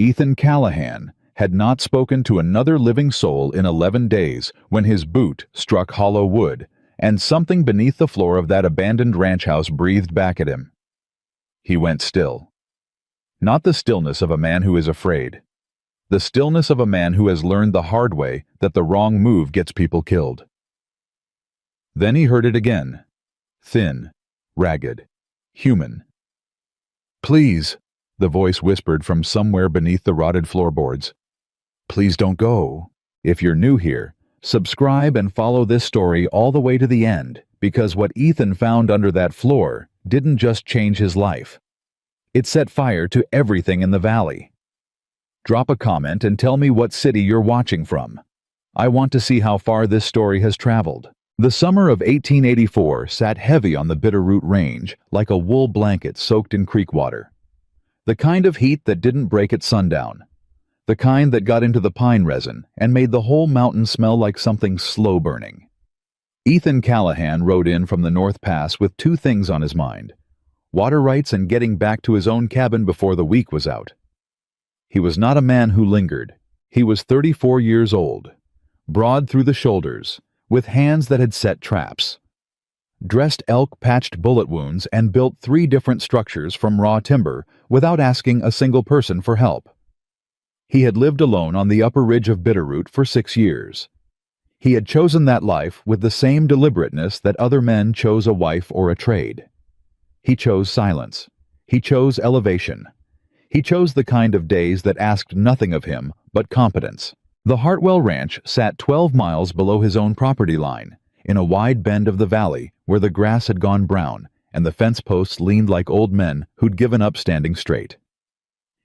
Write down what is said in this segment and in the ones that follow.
Ethan Callahan had not spoken to another living soul in 11 days when his boot struck hollow wood, and something beneath the floor of that abandoned ranch house breathed back at him. He went still. Not the stillness of a man who is afraid. The stillness of a man who has learned the hard way that the wrong move gets people killed. Then he heard it again. Thin, ragged, human. "Please," the voice whispered from somewhere beneath the rotted floorboards. "Please don't go. If you're new here, subscribe and follow this story all the way to the end, because what Ethan found under that floor didn't just change his life. It set fire to everything in the valley. Drop a comment and tell me what city you're watching from. I want to see how far this story has traveled. The summer of 1884 sat heavy on the Bitterroot Range, like a wool blanket soaked in creek water. The kind of heat that didn't break at sundown. The kind that got into the pine resin and made the whole mountain smell like something slow burning. Ethan Callahan rode in from the North Pass with two things on his mind: water rights and getting back to his own cabin before the week was out. He was not a man who lingered. He was 34 years old, broad through the shoulders, with hands that had set traps. Dressed elk patched bullet wounds and built 3 different structures from raw timber without asking a single person for help. He had lived alone on the upper ridge of Bitterroot for 6 years. He had chosen that life with the same deliberateness that other men chose a wife or a trade. He chose silence. He chose elevation. He chose the kind of days that asked nothing of him but competence. The Hartwell Ranch sat 12 miles below his own property line, in a wide bend of the valley where the grass had gone brown and the fence posts leaned like old men who'd given up standing straight.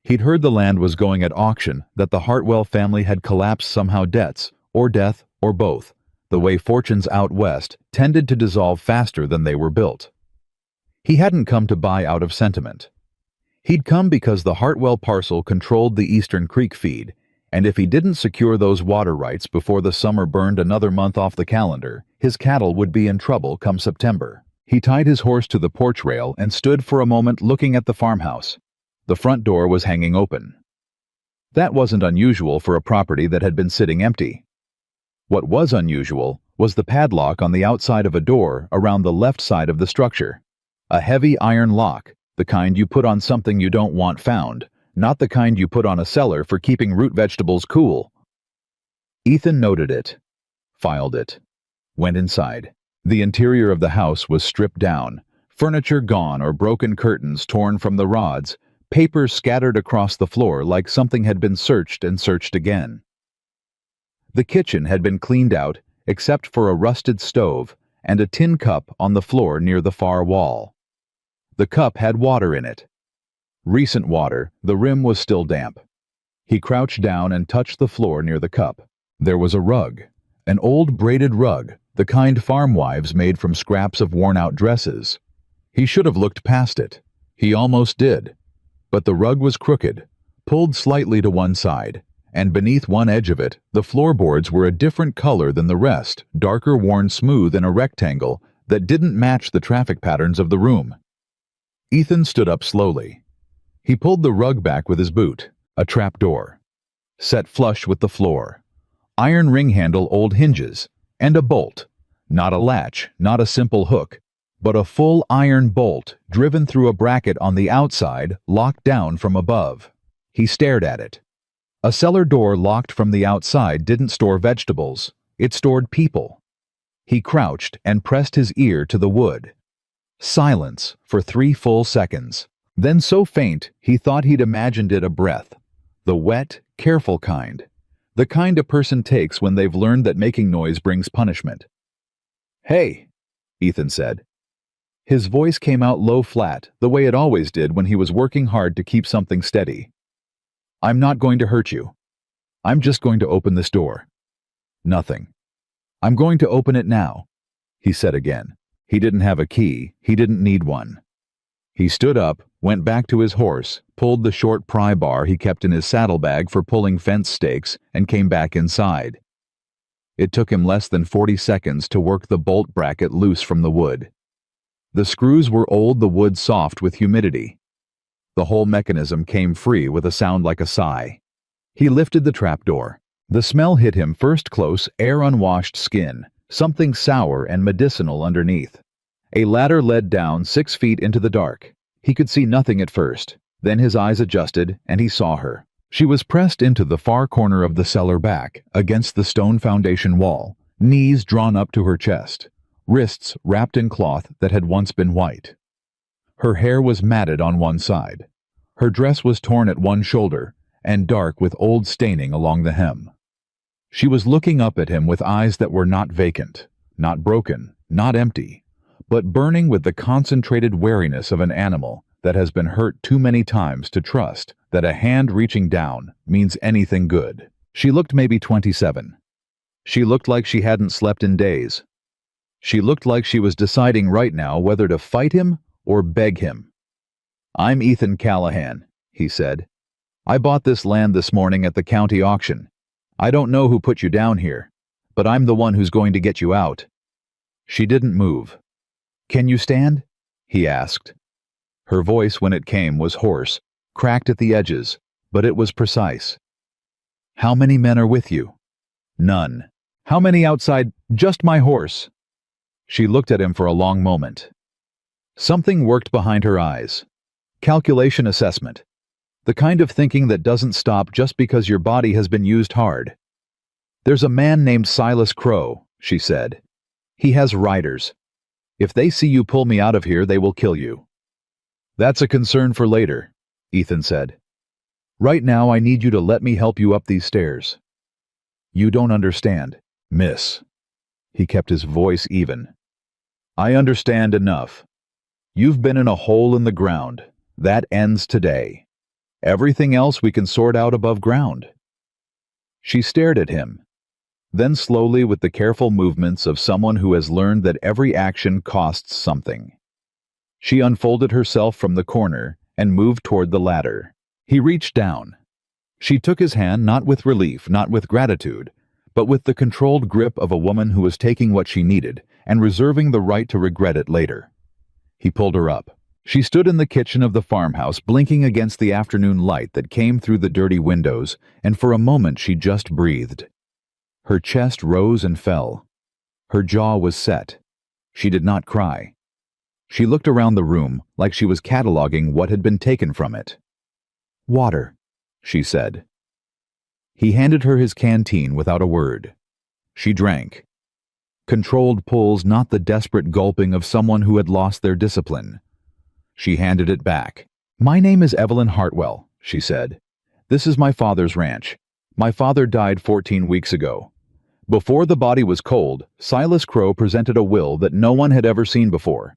He'd heard the land was going at auction, that the Hartwell family had collapsed somehow, debts, or death, or both, the way fortunes out west tended to dissolve faster than they were built. He hadn't come to buy out of sentiment. He'd come because the Hartwell parcel controlled the Eastern Creek feed, and if he didn't secure those water rights before the summer burned another month off the calendar, his cattle would be in trouble come September. He tied his horse to the porch rail and stood for a moment looking at the farmhouse. The front door was hanging open. That wasn't unusual for a property that had been sitting empty. What was unusual was the padlock on the outside of a door around the left side of the structure. A heavy iron lock, the kind you put on something you don't want found, not the kind you put on a cellar for keeping root vegetables cool. Ethan noted it, filed it, went inside. The interior of the house was stripped down, furniture gone or broken curtains torn from the rods, papers scattered across the floor like something had been searched and searched again. The kitchen had been cleaned out except for a rusted stove and a tin cup on the floor near the far wall. The cup had water in it. Recent water, the rim was still damp. He crouched down and touched the floor near the cup. There was a rug, an old braided rug, the kind farm wives made from scraps of worn-out dresses. He should have looked past it. He almost did. But the rug was crooked, pulled slightly to one side, and beneath one edge of it, the floorboards were a different color than the rest, darker, worn smooth in a rectangle that didn't match the traffic patterns of the room. Ethan stood up slowly. He pulled the rug back with his boot, a trap door, set flush with the floor, iron ring handle, old hinges, and a bolt, not a latch, not a simple hook, but a full iron bolt driven through a bracket on the outside, locked down from above. He stared at it. A cellar door locked from the outside didn't store vegetables, it stored people. He crouched and pressed his ear to the wood. Silence for 3 full seconds. Then so faint he thought he'd imagined it a breath. The wet, careful kind. The kind a person takes when they've learned that making noise brings punishment. "Hey," Ethan said. His voice came out low flat, the way it always did when he was working hard to keep something steady. "I'm not going to hurt you. I'm just going to open this door." Nothing. "I'm going to open it now," he said again. He didn't have a key. He didn't need one. He stood up, went back to his horse, pulled the short pry bar he kept in his saddlebag for pulling fence stakes, and came back inside. It took him less than 40 seconds to work the bolt bracket loose from the wood. The screws were old, the wood soft with humidity. The whole mechanism came free with a sound like a sigh. He lifted the trapdoor. The smell hit him first close, air-unwashed skin, something sour and medicinal underneath. A ladder led down 6 feet into the dark. He could see nothing at first. Then his eyes adjusted, and he saw her. She was pressed into the far corner of the cellar back, against the stone foundation wall, knees drawn up to her chest, wrists wrapped in cloth that had once been white. Her hair was matted on one side. Her dress was torn at one shoulder, and dark with old staining along the hem. She was looking up at him with eyes that were not vacant, not broken, not empty, but burning with the concentrated wariness of an animal that has been hurt too many times to trust that a hand reaching down means anything good. She looked maybe 27. She looked like she hadn't slept in days. She looked like she was deciding right now whether to fight him or beg him. "I'm Ethan Callahan," he said. "I bought this land this morning at the county auction. I don't know who put you down here, but I'm the one who's going to get you out." She didn't move. "Can you stand?" he asked. Her voice, when it came, was hoarse, cracked at the edges, but it was precise. "How many men are with you?" "None." "How many outside?" "Just my horse." She looked at him for a long moment. Something worked behind her eyes. Calculation assessment. The kind of thinking that doesn't stop just because your body has been used hard. "There's a man named Silas Crow," she said. "He has riders. If they see you pull me out of here, they will kill you." "That's a concern for later," Ethan said. "Right now I need you to let me help you up these stairs." "You don't understand, miss." He kept his voice even. "I understand enough. You've been in a hole in the ground. That ends today. Everything else we can sort out above ground." She stared at him. Then slowly, with the careful movements of someone who has learned that every action costs something, she unfolded herself from the corner and moved toward the ladder. He reached down. She took his hand, not with relief, not with gratitude, but with the controlled grip of a woman who was taking what she needed and reserving the right to regret it later. He pulled her up. She stood in the kitchen of the farmhouse, blinking against the afternoon light that came through the dirty windows, and for a moment she just breathed. Her chest rose and fell. Her jaw was set. She did not cry. She looked around the room like she was cataloging what had been taken from it. "Water," she said. He handed her his canteen without a word. She drank. Controlled pulls, not the desperate gulping of someone who had lost their discipline. She handed it back. "My name is Evelyn Hartwell," she said. "This is my father's ranch. My father died 14 weeks ago. Before the body was cold, Silas Crow presented a will that no one had ever seen before.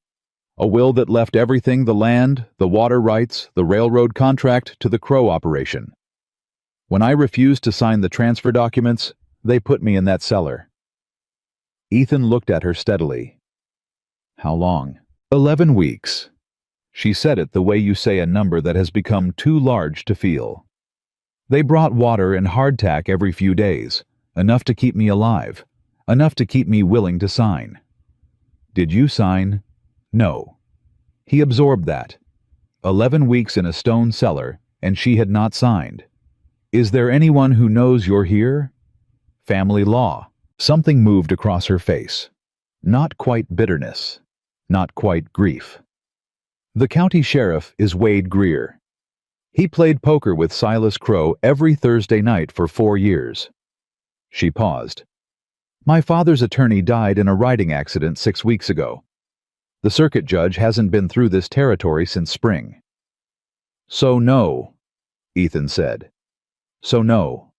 A will that left everything, the land, the water rights, the railroad contract, to the Crow operation. When I refused to sign the transfer documents, they put me in that cellar." Ethan looked at her steadily. "How long?" 11 weeks. She said it the way you say a number that has become too large to feel. "They brought water and hardtack every few days, enough to keep me alive, enough to keep me willing to sign." "Did you sign?" "No." He absorbed that. 11 weeks in a stone cellar, and she had not signed. "Is there anyone who knows you're here?" "Family law." Something moved across her face. Not quite bitterness. Not quite grief. "The county sheriff is Wade Greer. He played poker with Silas Crow every Thursday night for 4 years. She paused. "My father's attorney died in a riding accident 6 weeks ago. The circuit judge hasn't been through this territory since spring." "So no," Ethan said. "So no."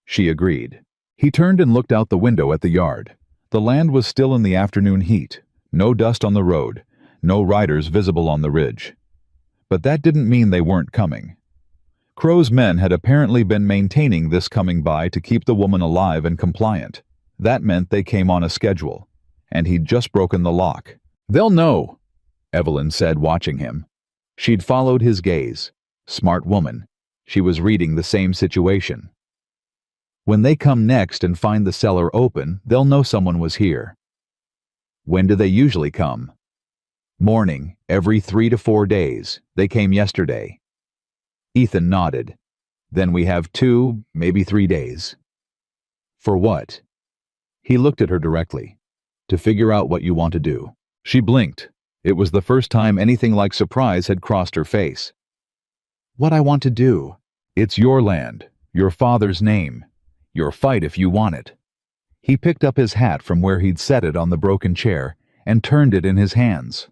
She agreed. He turned and looked out the window at the yard. The land was still in the afternoon heat. No dust on the road. No riders visible on the ridge. But that didn't mean they weren't coming. Crow's men had apparently been maintaining this coming by to keep the woman alive and compliant. That meant they came on a schedule. And he'd just broken the lock. "They'll know," Evelyn said, watching him. She'd followed his gaze. Smart woman. She was reading the same situation. "When they come next and find the cellar open, they'll know someone was here." "When do they usually come?" "Morning, every 3 to 4 days. They came yesterday. Ethan nodded. Then we have 2, maybe 3 days. For what? He looked at her directly. To figure out what you want to do. She blinked. It was the first time anything like surprise had crossed her face. What I want to do? It's your land, your father's name. Your fight if you want it. He picked up his hat from where he'd set it on the broken chair and turned it in his hands.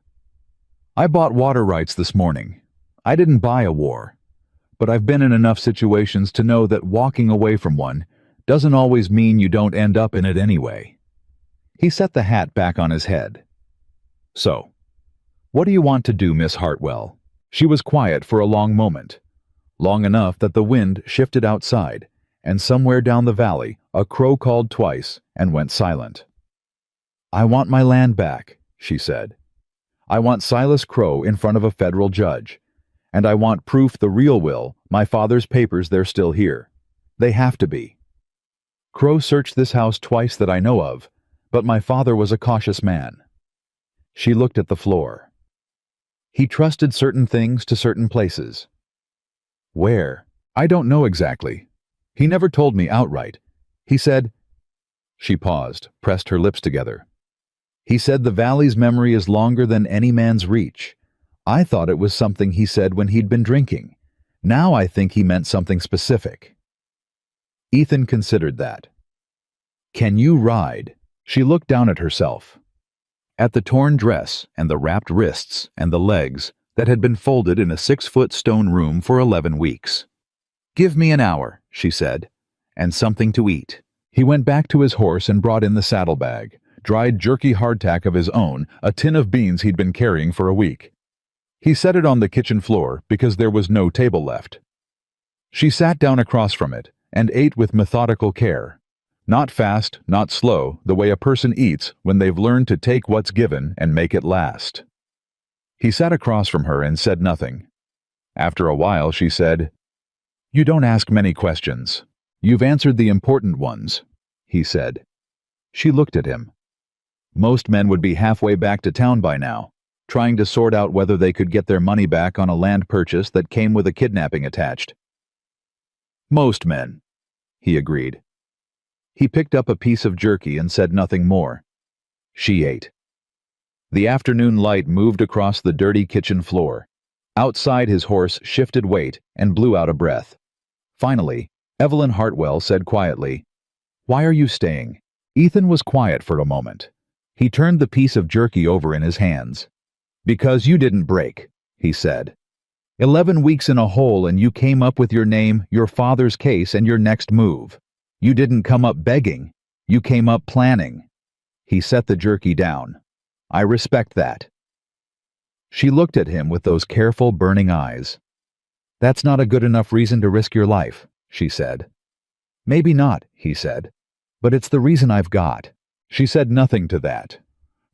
I bought water rights this morning. I didn't buy a war. But I've been in enough situations to know that walking away from one doesn't always mean you don't end up in it anyway. He set the hat back on his head. So, what do you want to do, Miss Hartwell? She was quiet for a long moment, long enough that the wind shifted outside, and somewhere down the valley a crow called twice and went silent. I want my land back, she said. I want Silas Crow in front of a federal judge, and I want proof the real will, my father's papers, they're still here. They have to be. Crow searched this house twice that I know of, but my father was a cautious man. She looked at the floor. He trusted certain things to certain places. Where? I don't know exactly. He never told me outright. He said... She paused, pressed her lips together. He said the valley's memory is longer than any man's reach. I thought it was something he said when he'd been drinking. Now I think he meant something specific. Ethan considered that. Can you ride? She looked down at herself. At the torn dress and the wrapped wrists and the legs that had been folded in a 6-foot stone room for 11 weeks. Give me an hour, she said, and something to eat. He went back to his horse and brought in the saddlebag, dried jerky hardtack of his own, a tin of beans he'd been carrying for a week. He set it on the kitchen floor because there was no table left. She sat down across from it and ate with methodical care. Not fast, not slow, the way a person eats when they've learned to take what's given and make it last. He sat across from her and said nothing. After a while she said, You don't ask many questions. You've answered the important ones, he said. She looked at him. Most men would be halfway back to town by now, trying to sort out whether they could get their money back on a land purchase that came with a kidnapping attached. Most men, he agreed. He picked up a piece of jerky and said nothing more. She ate. The afternoon light moved across the dirty kitchen floor. Outside, his horse shifted weight and blew out a breath. Finally, Evelyn Hartwell said quietly, Why are you staying? Ethan was quiet for a moment. He turned the piece of jerky over in his hands. Because you didn't break, he said. 11 weeks in a hole and you came up with your name, your father's case, and your next move. You didn't come up begging. You came up planning. He set the jerky down. I respect that. She looked at him with those careful, burning eyes. That's not a good enough reason to risk your life, she said. Maybe not, he said. But it's the reason I've got. She said nothing to that.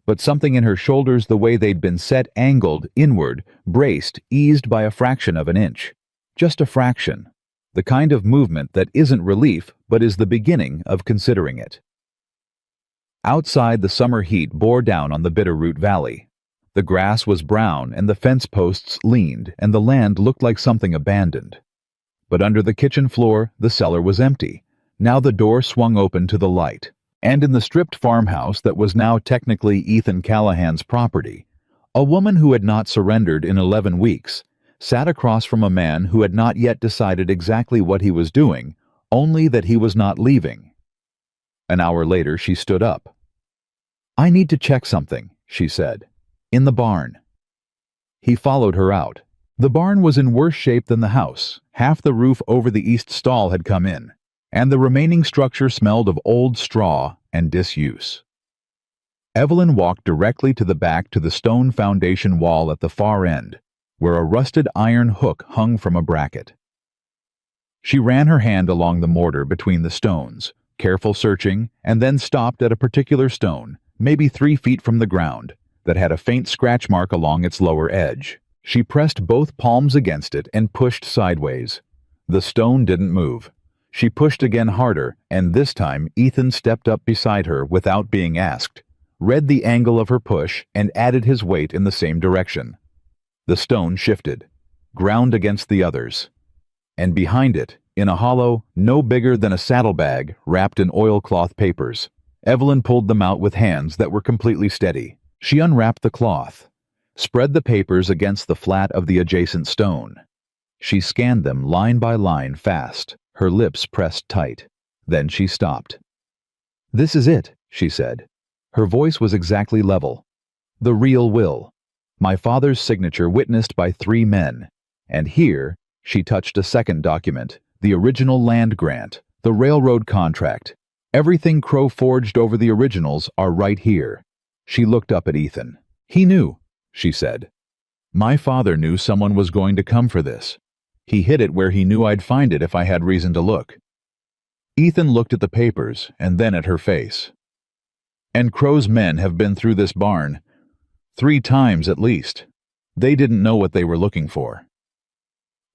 But something in her shoulders, the way they'd been set, angled, inward, braced, eased by a fraction of an inch. Just a fraction. The kind of movement that isn't relief, but is the beginning of considering it. Outside, the summer heat bore down on the Bitterroot Valley. The grass was brown and the fence posts leaned and the land looked like something abandoned. But under the kitchen floor, the cellar was empty. Now the door swung open to the light. And in the stripped farmhouse that was now technically Ethan Callahan's property, a woman who had not surrendered in 11 weeks sat across from a man who had not yet decided exactly what he was doing, only that he was not leaving. An hour later, she stood up. I need to check something, she said. In the barn. He followed her out. The barn was in worse shape than the house. Half the roof over the east stall had come in, and the remaining structure smelled of old straw and disuse. Evelyn walked directly to the back to the stone foundation wall at the far end, where a rusted iron hook hung from a bracket. She ran her hand along the mortar between the stones, careful searching, and then stopped at a particular stone, maybe 3 feet from the ground, that had a faint scratch mark along its lower edge. She pressed both palms against it and pushed sideways. The stone didn't move. She pushed again harder, and this time Ethan stepped up beside her without being asked, read the angle of her push, and added his weight in the same direction. The stone shifted, ground against the others. And behind it, in a hollow no bigger than a saddlebag wrapped in oilcloth papers. Evelyn pulled them out with hands that were completely steady. She unwrapped the cloth, spread the papers against the flat of the adjacent stone. She scanned them line by line fast, her lips pressed tight. Then she stopped. "This is it," she said. Her voice was exactly level. "The real will. My father's signature witnessed by 3 men. And here," she touched a second document, "the original land grant, the railroad contract. Everything Crow forged over the originals are right here." She looked up at Ethan. "He knew," she said. "My father knew someone was going to come for this. He hid it where he knew I'd find it if I had reason to look." Ethan looked at the papers and then at her face. "And Crow's men have been through this barn 3 times at least. They didn't know what they were looking for."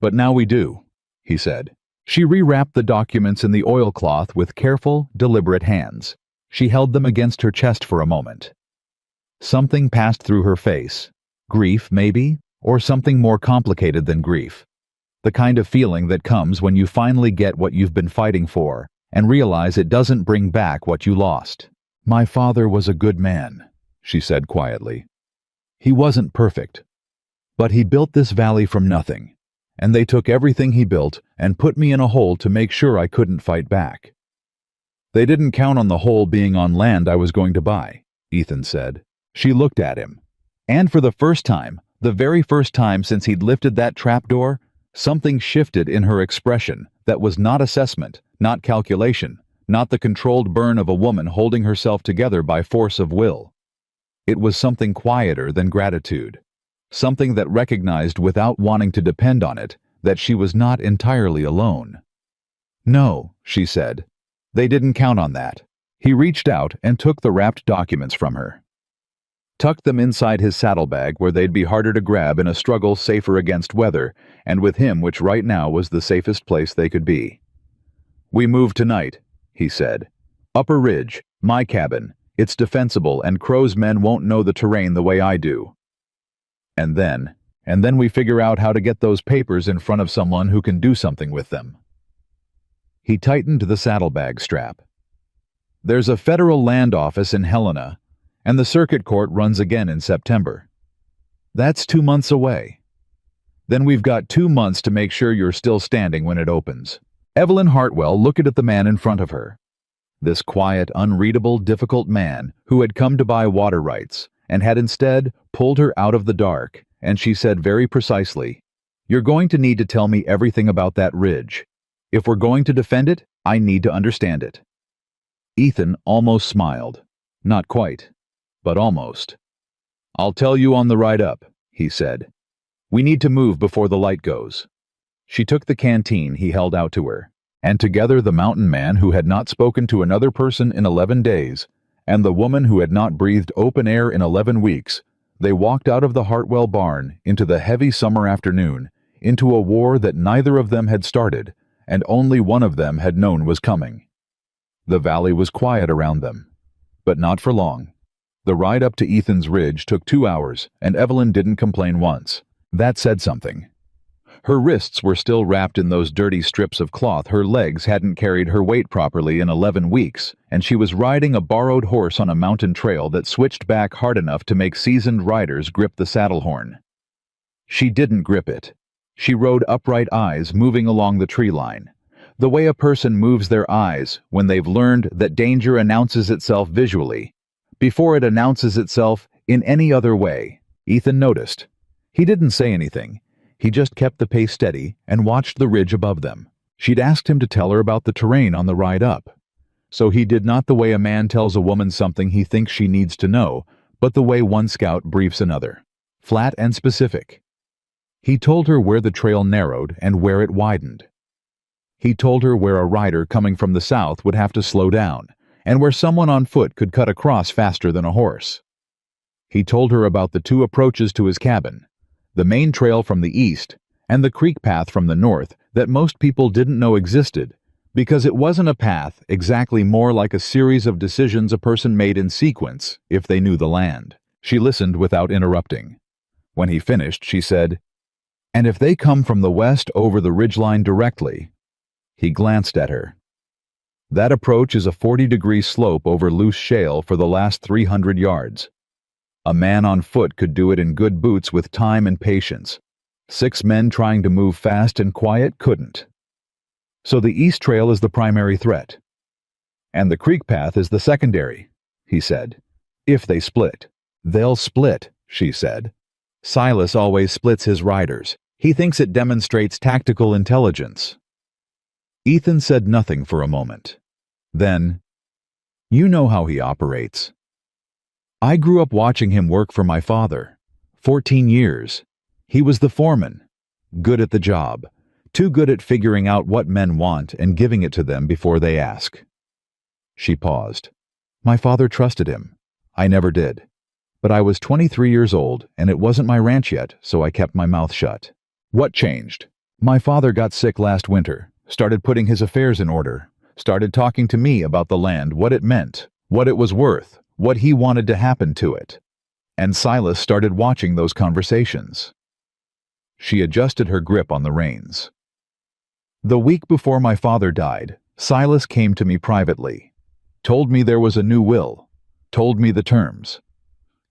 "But now we do," he said. She rewrapped the documents in the oilcloth with careful, deliberate hands. She held them against her chest for a moment. Something passed through her face. Grief, maybe, or something more complicated than grief. The kind of feeling that comes when you finally get what you've been fighting for and realize it doesn't bring back what you lost. "My father was a good man," she said quietly. "He wasn't perfect. But he built this valley from nothing. And they took everything he built and put me in a hole to make sure I couldn't fight back." "They didn't count on the hole being on land I was going to buy," Ethan said. She looked at him. And for the first time, the very first time since he'd lifted that trapdoor, something shifted in her expression that was not assessment, not calculation, not the controlled burn of a woman holding herself together by force of will. It was something quieter than gratitude. Something that recognized without wanting to depend on it that she was not entirely alone. "No," she said. "They didn't count on that." He reached out and took the wrapped documents from her. Tucked them inside his saddlebag where they'd be harder to grab in a struggle safer against weather, and with him which right now was the safest place they could be. "We move tonight," he said. "Upper Ridge, my cabin. It's defensible and Crow's men won't know the terrain the way I do. And then we figure out how to get those papers in front of someone who can do something with them." He tightened the saddlebag strap. "There's a federal land office in Helena, and the circuit court runs again in September. That's 2 months away. Then we've got 2 months to make sure you're still standing when it opens." Evelyn Hartwell looked at the man in front of her. This quiet, unreadable, difficult man who had come to buy water rights and had instead pulled her out of the dark, and she said very precisely, "You're going to need to tell me everything about that ridge. If we're going to defend it, I need to understand it." Ethan almost smiled. Not quite, but almost. "I'll tell you on the ride up," he said. "We need to move before the light goes." She took the canteen he held out to her, and together the mountain man who had not spoken to another person in 11 days, and the woman who had not breathed open air in 11 weeks, they walked out of the Hartwell barn into the heavy summer afternoon, into a war that neither of them had started, and only one of them had known was coming. The valley was quiet around them, but not for long. The ride up to Ethan's Ridge took 2 hours, and Evelyn didn't complain once. That said something. Her wrists were still wrapped in those dirty strips of cloth. Her legs hadn't carried her weight properly in 11 weeks, and she was riding a borrowed horse on a mountain trail that switched back hard enough to make seasoned riders grip the saddle horn. She didn't grip it. She rode upright eyes moving along the tree line, the way a person moves their eyes when they've learned that danger announces itself visually, before it announces itself in any other way. Ethan noticed. He didn't say anything. He just kept the pace steady and watched the ridge above them. She'd asked him to tell her about the terrain on the ride up. So he did not the way a man tells a woman something he thinks she needs to know, but the way one scout briefs another. Flat and specific. He told her where the trail narrowed and where it widened. He told her where a rider coming from the south would have to slow down, and where someone on foot could cut across faster than a horse. He told her about the 2 approaches to his cabin, the main trail from the east and the creek path from the north that most people didn't know existed, because it wasn't a path, exactly, more like a series of decisions a person made in sequence if they knew the land. She listened without interrupting. When he finished, she said, And if they come from the west over the ridgeline directly, he glanced at her. That approach is a 40-degree slope over loose shale for the last 300 yards. A man on foot could do it in good boots with time and patience. 6 men trying to move fast and quiet couldn't. So the east trail is the primary threat. And the creek path is the secondary, he said. If they split. They'll split, she said. Silas always splits his riders. He thinks it demonstrates tactical intelligence. Ethan said nothing for a moment. Then, "You know how he operates. I grew up watching him work for my father. 14 years. He was the foreman. Good at the job. Too good at figuring out what men want and giving it to them before they ask." She paused. "My father trusted him. I never did. But I was 23 years old, and it wasn't my ranch yet, so I kept my mouth shut." "What changed?" "My father got sick last winter, started putting his affairs in order, started talking to me about the land, what it meant, what it was worth, what he wanted to happen to it. And Silas started watching those conversations." She adjusted her grip on the reins. "The week before my father died, Silas came to me privately, told me there was a new will, told me the terms,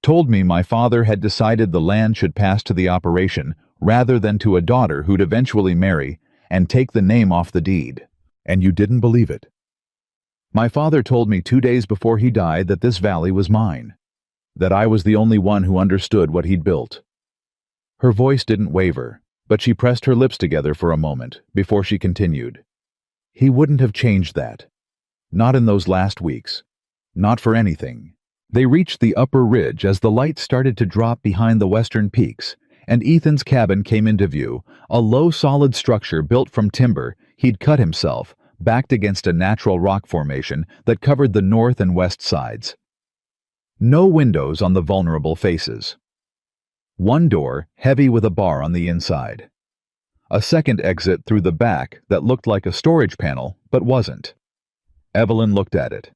told me my father had decided the land should pass to the operation rather than to a daughter who'd eventually marry and take the name off the deed. And you didn't believe it. My father told me 2 days before he died that this valley was mine, that I was the only one who understood what he'd built." Her voice didn't waver, but she pressed her lips together for a moment before she continued. "He wouldn't have changed that. Not in those last weeks. Not for anything." They reached the upper ridge as the light started to drop behind the western peaks, and Ethan's cabin came into view, a low solid structure built from timber he'd cut himself, backed against a natural rock formation that covered the north and west sides. No windows on the vulnerable faces. One door, heavy with a bar on the inside. A second exit through the back that looked like a storage panel, but wasn't. Evelyn looked at it.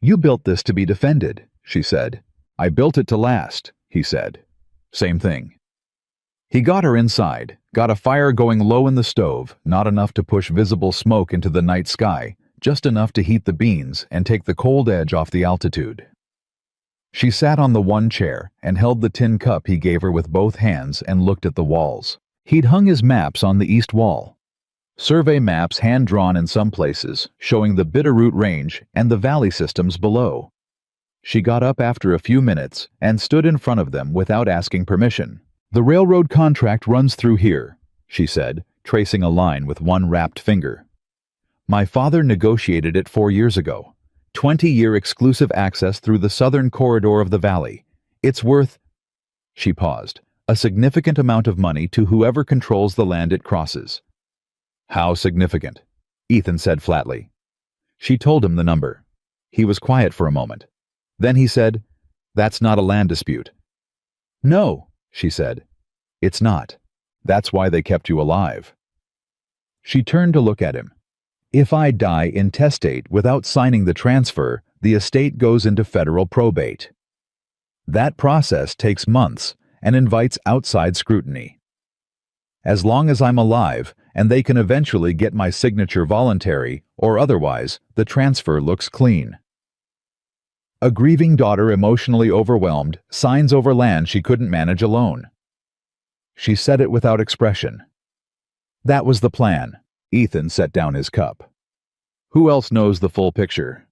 "You built this to be defended," she said. "I built it to last," he said. "Same thing." He got her inside, got a fire going low in the stove, not enough to push visible smoke into the night sky, just enough to heat the beans and take the cold edge off the altitude. She sat on the one chair and held the tin cup he gave her with both hands and looked at the walls. He'd hung his maps on the east wall. Survey maps hand-drawn in some places, showing the Bitterroot Range and the valley systems below. She got up after a few minutes and stood in front of them without asking permission. "The railroad contract runs through here," she said, tracing a line with one wrapped finger. "My father negotiated it 4 years ago. 20-year exclusive access through the southern corridor of the valley. It's worth—" She paused. "A significant amount of money to whoever controls the land it crosses." "How significant?" Ethan said flatly. She told him the number. He was quiet for a moment. Then he said, "That's not a land dispute." "No," she said. "It's not. That's why they kept you alive." She turned to look at him. "If I die intestate without signing the transfer, the estate goes into federal probate. That process takes months and invites outside scrutiny. As long as I'm alive, and they can eventually get my signature voluntary or otherwise, the transfer looks clean. A grieving daughter emotionally overwhelmed signs over land she couldn't manage alone." She said it without expression. "That was the plan." Ethan set down his cup. "Who else knows the full picture?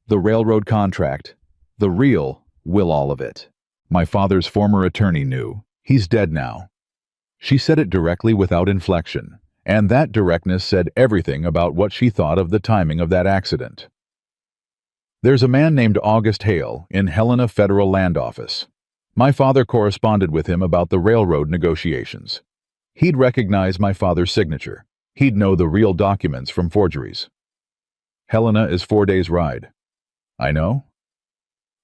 The railroad contract. The real will all of it. My father's former attorney knew. He's dead now." She said it directly without inflection, and that directness said everything about what she thought of the timing of that accident. "There's a man named August Hale in Helena Federal Land Office. My father corresponded with him about the railroad negotiations. He'd recognize my father's signature. He'd know the real documents from forgeries. Helena is 4 days' ride." "I know."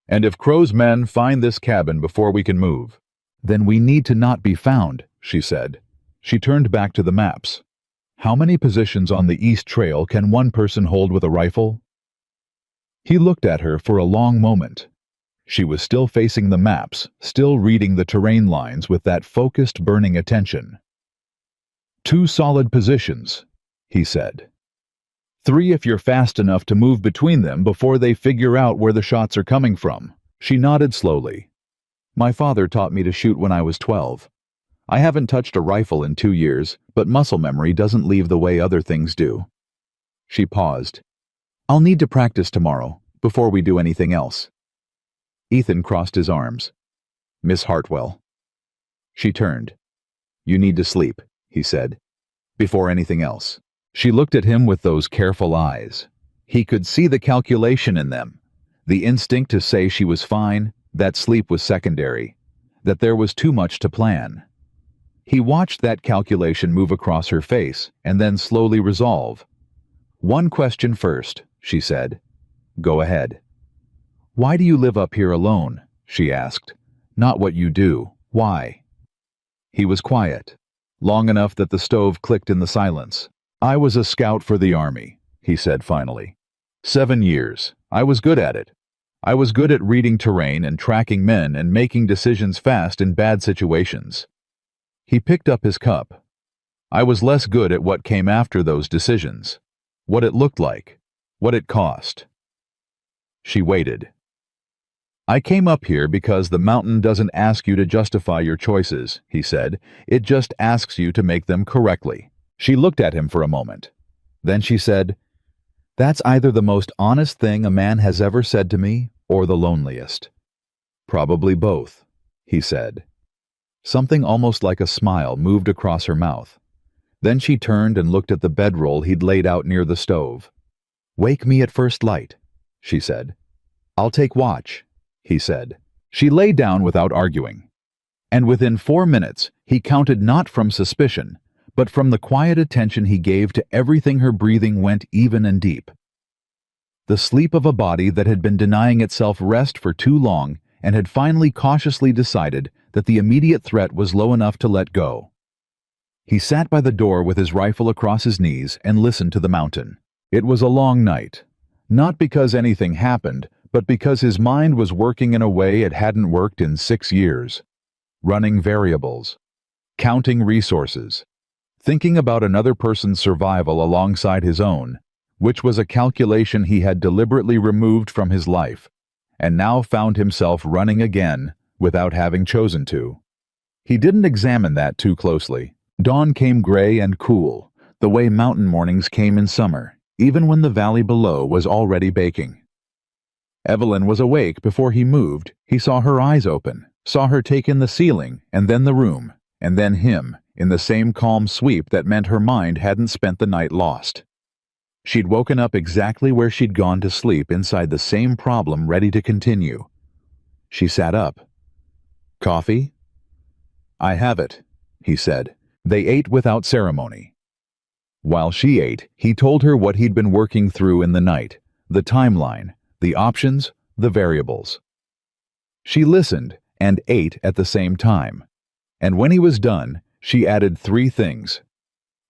"And if Crow's men find this cabin before we can move, then we need to not be found," she said. She turned back to the maps. "How many positions on the East Trail can one person hold with a rifle?" He looked at her for a long moment. She was still facing the maps, still reading the terrain lines with that focused, burning attention. 2 solid positions, he said. 3 if you're fast enough to move between them before they figure out where the shots are coming from. She nodded slowly. My father taught me to shoot when I was 12. I haven't touched a rifle in 2 years, but muscle memory doesn't leave the way other things do. She paused. I'll need to practice tomorrow, before we do anything else. Ethan crossed his arms. Miss Hartwell. She turned. You need to sleep, he said. Before anything else. She looked at him with those careful eyes. He could see the calculation in them. The instinct to say she was fine, that sleep was secondary, that there was too much to plan. He watched that calculation move across her face and then slowly resolve. One question first, she said. Go ahead. Why do you live up here alone? She asked. Not what you do. Why? He was quiet, long enough that the stove clicked in the silence. I was a scout for the army, he said finally. 7 years. I was good at it. I was good at reading terrain and tracking men and making decisions fast in bad situations. He picked up his cup. I was less good at what came after those decisions. What it looked like. What it cost. She waited. I came up here because the mountain doesn't ask you to justify your choices, he said. It just asks you to make them correctly. She looked at him for a moment. Then she said, That's either the most honest thing a man has ever said to me, or the loneliest. Probably both, he said. Something almost like a smile moved across her mouth. Then she turned and looked at the bedroll he'd laid out near the stove. Wake me at first light, she said. I'll take watch, he said. She lay down without arguing. And within 4 minutes, he counted not from suspicion, but from the quiet attention he gave to everything her breathing went even and deep. The sleep of a body that had been denying itself rest for too long and had finally cautiously decided that the immediate threat was low enough to let go. He sat by the door with his rifle across his knees and listened to the mountain. It was a long night, not because anything happened, but because his mind was working in a way it hadn't worked in 6 years. Running variables, counting resources, thinking about another person's survival alongside his own, which was a calculation he had deliberately removed from his life, and now found himself running again without having chosen to. He didn't examine that too closely. Dawn came gray and cool, the way mountain mornings came in summer, even when the valley below was already baking. Evelyn was awake before he moved. He saw her eyes open, saw her take in the ceiling, and then the room, and then him, in the same calm sweep that meant her mind hadn't spent the night lost. She'd woken up exactly where she'd gone to sleep, inside the same problem ready to continue. She sat up. Coffee? I have it, he said. They ate without ceremony. While she ate, he told her what he'd been working through in the night, the timeline, the options, the variables. She listened and ate at the same time. And when he was done, she added 3 things.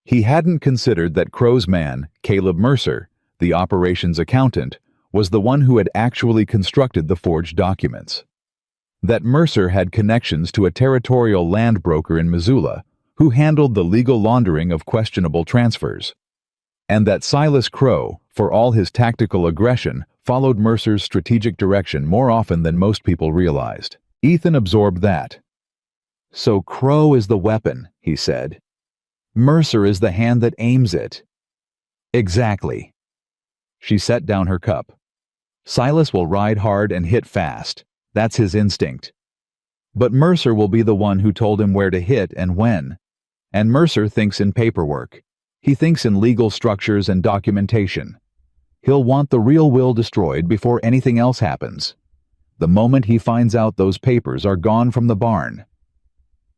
He hadn't considered that Crow's man, Caleb Mercer, the operations accountant, was the one who had actually constructed the forged documents. That Mercer had connections to a territorial land broker in Missoula who handled the legal laundering of questionable transfers. And that Silas Crow, for all his tactical aggression, followed Mercer's strategic direction more often than most people realized. Ethan absorbed that. So Crow is the weapon, he said. Mercer is the hand that aims it. Exactly. She set down her cup. Silas will ride hard and hit fast. That's his instinct. But Mercer will be the one who told him where to hit and when. And Mercer thinks in paperwork. He thinks in legal structures and documentation. He'll want the real will destroyed before anything else happens. The moment he finds out those papers are gone from the barn.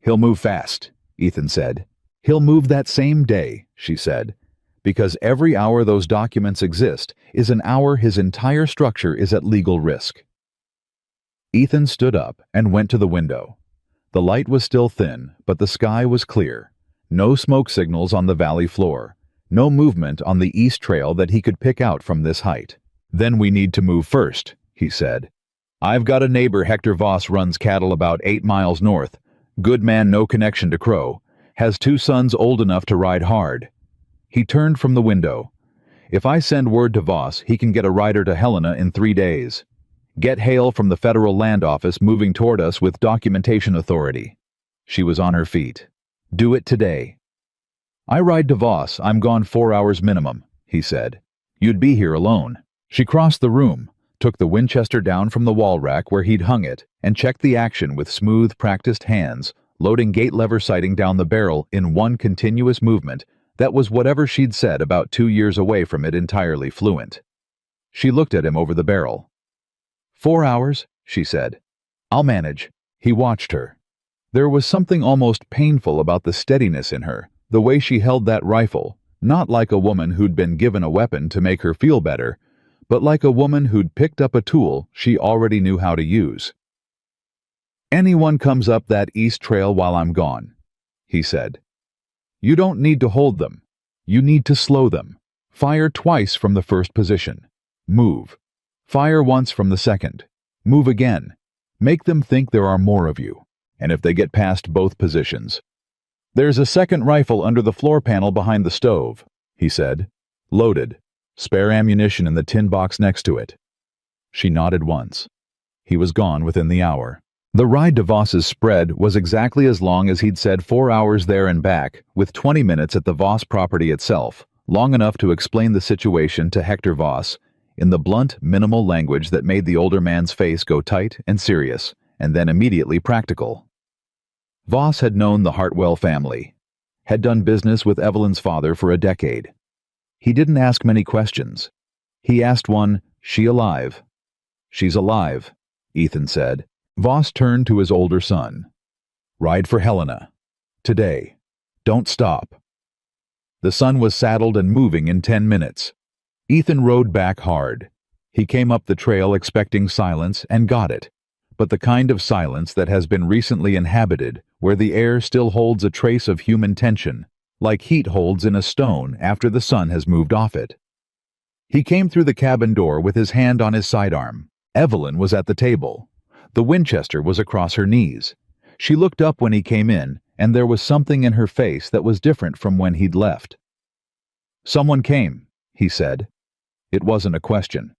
He'll move fast, Ethan said. He'll move that same day, she said, because every hour those documents exist is an hour his entire structure is at legal risk. Ethan stood up and went to the window. The light was still thin, but the sky was clear. No smoke signals on the valley floor. No movement on the east trail that he could pick out from this height. Then we need to move first, he said. I've got a neighbor Hector Voss runs cattle about 8 miles north. Good man, no connection to Crow. Has 2 sons old enough to ride hard. He turned from the window. If I send word to Voss, he can get a rider to Helena in 3 days. Get Hale from the Federal Land Office moving toward us with documentation authority. She was on her feet. Do it today. I ride to Voss, I'm gone 4 hours minimum, he said. You'd be here alone. She crossed the room, took the Winchester down from the wall rack where he'd hung it, and checked the action with smooth, practiced hands, loading gate lever sighting down the barrel in one continuous movement that was whatever she'd said about 2 years away from it entirely fluent. She looked at him over the barrel. 4 hours, she said. I'll manage. He watched her. There was something almost painful about the steadiness in her, the way she held that rifle, not like a woman who'd been given a weapon to make her feel better, but like a woman who'd picked up a tool she already knew how to use. Anyone comes up that east trail while I'm gone, he said. You don't need to hold them. You need to slow them. Fire twice from the first position. Move. Fire once from the second. Move again. Make them think there are more of you. And if they get past both positions. There's a second rifle under the floor panel behind the stove, he said. Loaded. Spare ammunition in the tin box next to it. She nodded once. He was gone within the hour. The ride to Voss's spread was exactly as long as he'd said, 4 hours there and back, with 20 minutes at the Voss property itself, long enough to explain the situation to Hector Voss, in the blunt, minimal language that made the older man's face go tight and serious, and then immediately practical. Voss had known the Hartwell family, had done business with Evelyn's father for a decade. He didn't ask many questions. He asked one, she alive? She's alive, Ethan said. Voss turned to his older son. Ride for Helena. Today. Don't stop. The son was saddled and moving in 10 minutes. Ethan rode back hard. He came up the trail expecting silence and got it, but the kind of silence that has been recently inhabited, where the air still holds a trace of human tension, like heat holds in a stone after the sun has moved off it. He came through the cabin door with his hand on his sidearm. Evelyn was at the table. The Winchester was across her knees. She looked up when he came in, and there was something in her face that was different from when he'd left. Someone came, he said. It wasn't a question.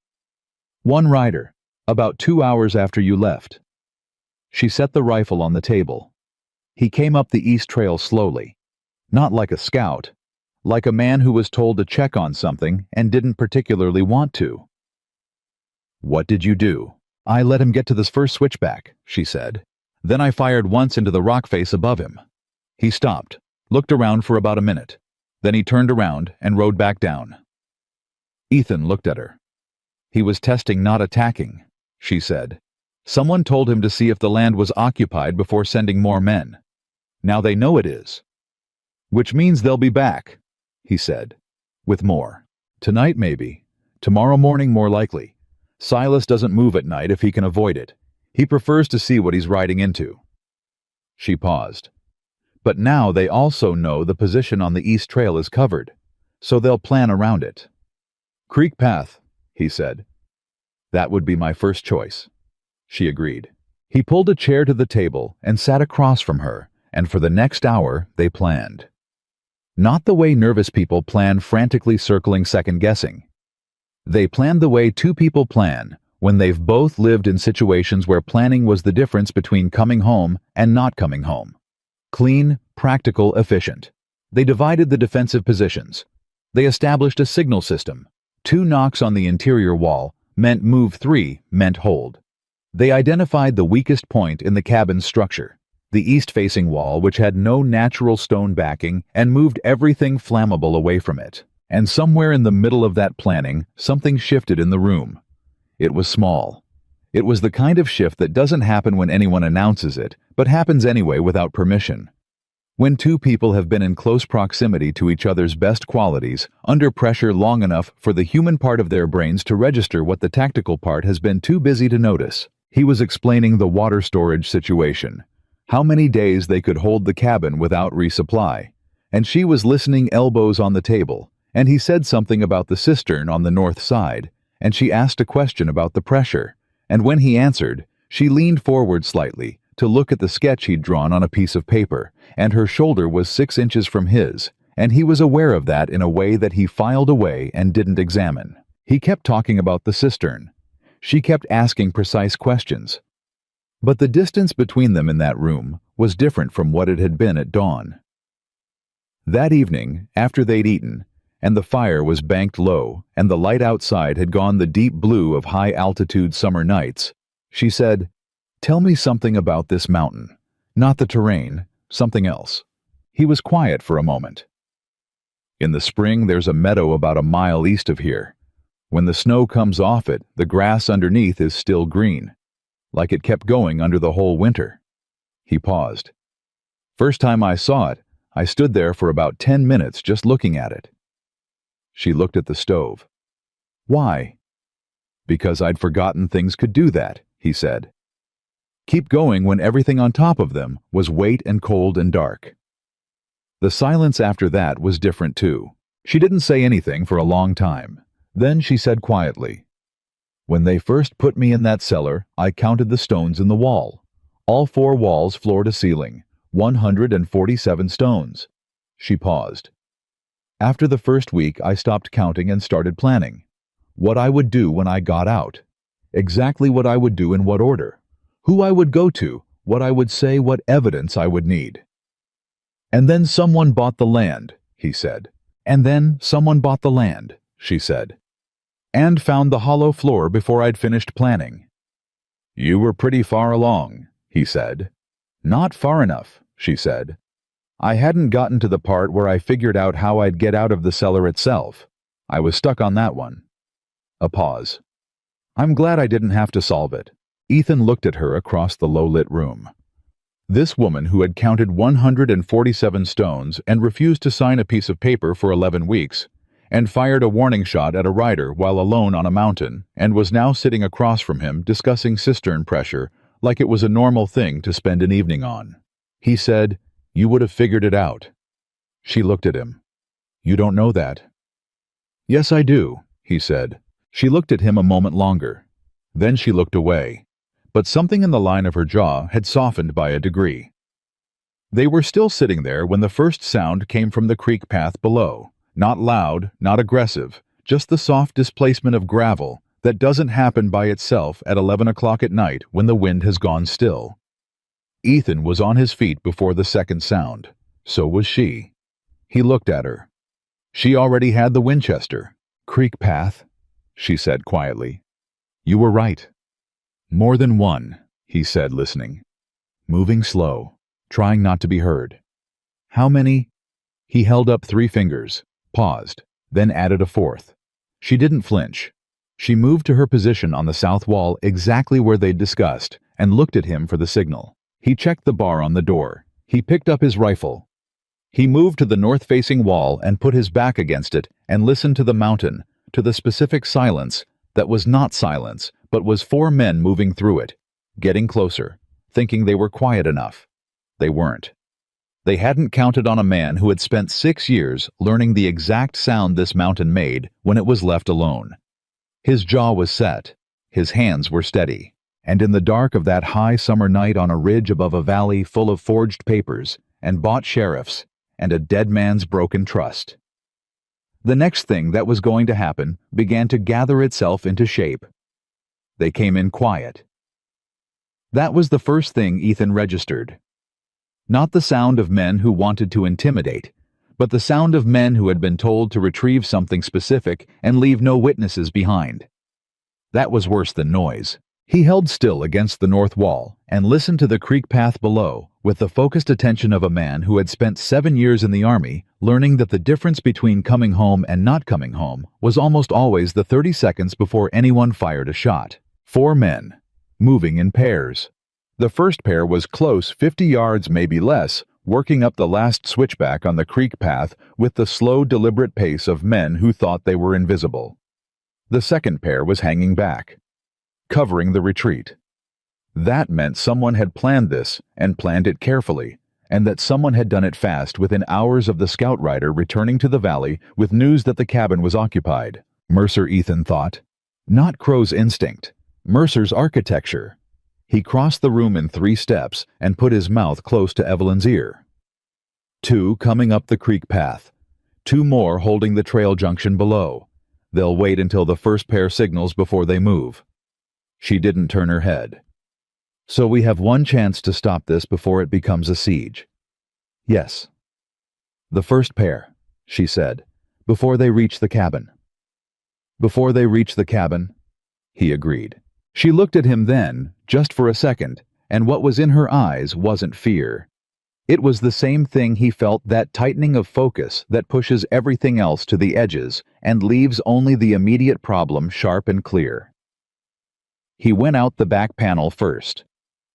One rider, about 2 hours after you left. She set the rifle on the table. He came up the east trail slowly, not like a scout, like a man who was told to check on something and didn't particularly want to. What did you do? I let him get to this first switchback, she said. Then I fired once into the rock face above him. He stopped, looked around for about a minute. Then he turned around and rode back down. Ethan looked at her. He was testing, not attacking, she said. Someone told him to see if the land was occupied before sending more men. Now they know it is. Which means they'll be back, he said. With more. Tonight maybe. Tomorrow morning more likely. Silas doesn't move at night if he can avoid it. He prefers to see what he's riding into. She paused. But now they also know the position on the east trail is covered, so they'll plan around it. Creek Path, he said. That would be my first choice. She agreed. He pulled a chair to the table and sat across from her, and for the next hour they planned. Not the way nervous people plan, frantically circling, second-guessing. They planned the way 2 people plan when they've both lived in situations where planning was the difference between coming home and not coming home. Clean, practical, efficient. They divided the defensive positions. They established a signal system. 2 knocks on the interior wall meant move, 3 meant hold. They identified the weakest point in the cabin's structure, the east-facing wall, which had no natural stone backing, and moved everything flammable away from it. And somewhere in the middle of that planning, something shifted in the room. It was small. It was the kind of shift that doesn't happen when anyone announces it, but happens anyway without permission. When 2 people have been in close proximity to each other's best qualities, under pressure long enough for the human part of their brains to register what the tactical part has been too busy to notice. He was explaining the water storage situation, how many days they could hold the cabin without resupply, and she was listening, elbows on the table. And he said something about the cistern on the north side, and she asked a question about the pressure, and when he answered, she leaned forward slightly, to look at the sketch he'd drawn on a piece of paper, and her shoulder was 6 inches from his, and he was aware of that in a way that he filed away and didn't examine. He kept talking about the cistern. She kept asking precise questions. But the distance between them in that room was different from what it had been at dawn. That evening, after they'd eaten, and the fire was banked low, and the light outside had gone the deep blue of high-altitude summer nights, she said, "Tell me something about this mountain. Not the terrain, something else." He was quiet for a moment. "In the spring, there's a meadow about a mile east of here. When the snow comes off it, the grass underneath is still green, like it kept going under the whole winter." He paused. "First time I saw it, I stood there for about 10 minutes just looking at it." She looked at the stove. "Why?" "Because I'd forgotten things could do that," he said. "Keep going when everything on top of them was wet and cold and dark." The silence after that was different too. She didn't say anything for a long time. Then she said quietly, "When they first put me in that cellar, I counted the stones in the wall. All 4 walls, floor to ceiling, 147 stones." She paused. "After the first week, I stopped counting and started planning. What I would do when I got out. Exactly what I would do in what order. Who I would go to, what I would say, what evidence I would need." "And then someone bought the land," he said. "And then someone bought the land," she said. "And found the hollow floor before I'd finished planning." "You were pretty far along," he said. "Not far enough," she said. "I hadn't gotten to the part where I figured out how I'd get out of the cellar itself. I was stuck on that one." A pause. "I'm glad I didn't have to solve it." Ethan looked at her across the low-lit room. This woman who had counted 147 stones and refused to sign a piece of paper for 11 weeks, and fired a warning shot at a rider while alone on a mountain, and was now sitting across from him discussing cistern pressure like it was a normal thing to spend an evening on. He said, "You would have figured it out." She looked at him. "You don't know that." "Yes, I do," he said. She looked at him a moment longer. Then she looked away. But something in the line of her jaw had softened by a degree. They were still sitting there when the first sound came from the creek path below. Not loud, not aggressive, just the soft displacement of gravel that doesn't happen by itself at 11 o'clock at night when the wind has gone still. Ethan was on his feet before the second sound. So was she. He looked at her. She already had the Winchester. "Creek path," she said quietly. "You were right." "More than one," he said, listening. Moving slow, trying not to be heard. "How many?" He held up 3 fingers, paused, then added a 4th. She didn't flinch. She moved to her position on the south wall exactly where they'd discussed, and looked at him for the signal. He checked the bar on the door. He picked up his rifle. He moved to the north-facing wall and put his back against it and listened to the mountain, to the specific silence that was not silence, but was 4 men moving through it, getting closer, thinking they were quiet enough. They weren't. They hadn't counted on a man who had spent 6 years learning the exact sound this mountain made when it was left alone. His jaw was set, his hands were steady, and in the dark of that high summer night on a ridge above a valley full of forged papers and bought sheriffs and a dead man's broken trust. The next thing that was going to happen began to gather itself into shape. They came in quiet. That was the first thing Ethan registered. Not the sound of men who wanted to intimidate, but the sound of men who had been told to retrieve something specific and leave no witnesses behind. That was worse than noise. He held still against the north wall and listened to the creek path below with the focused attention of a man who had spent 7 years in the army, learning that the difference between coming home and not coming home was almost always the 30 seconds before anyone fired a shot. 4 men, moving in pairs. The first pair was close 50 yards, maybe less, working up the last switchback on the creek path with the slow, deliberate pace of men who thought they were invisible. The second pair was hanging back, covering the retreat. That meant someone had planned this and planned it carefully, and that someone had done it fast within hours of the scout rider returning to the valley with news that the cabin was occupied. Mercer, Ethan thought. Not Crow's instinct. Mercer's architecture. He crossed the room in 3 steps and put his mouth close to Evelyn's ear. 2 coming up the creek path. 2 more holding the trail junction below. They'll wait until the first pair signals before they move. She didn't turn her head. So we have 1 chance to stop this before it becomes a siege. Yes. The first pair, she said, before they reach the cabin. Before they reach the cabin, he agreed. She looked at him then, just for a second, and what was in her eyes wasn't fear. It was the same thing he felt, that tightening of focus that pushes everything else to the edges and leaves only the immediate problem sharp and clear. He went out the back panel first.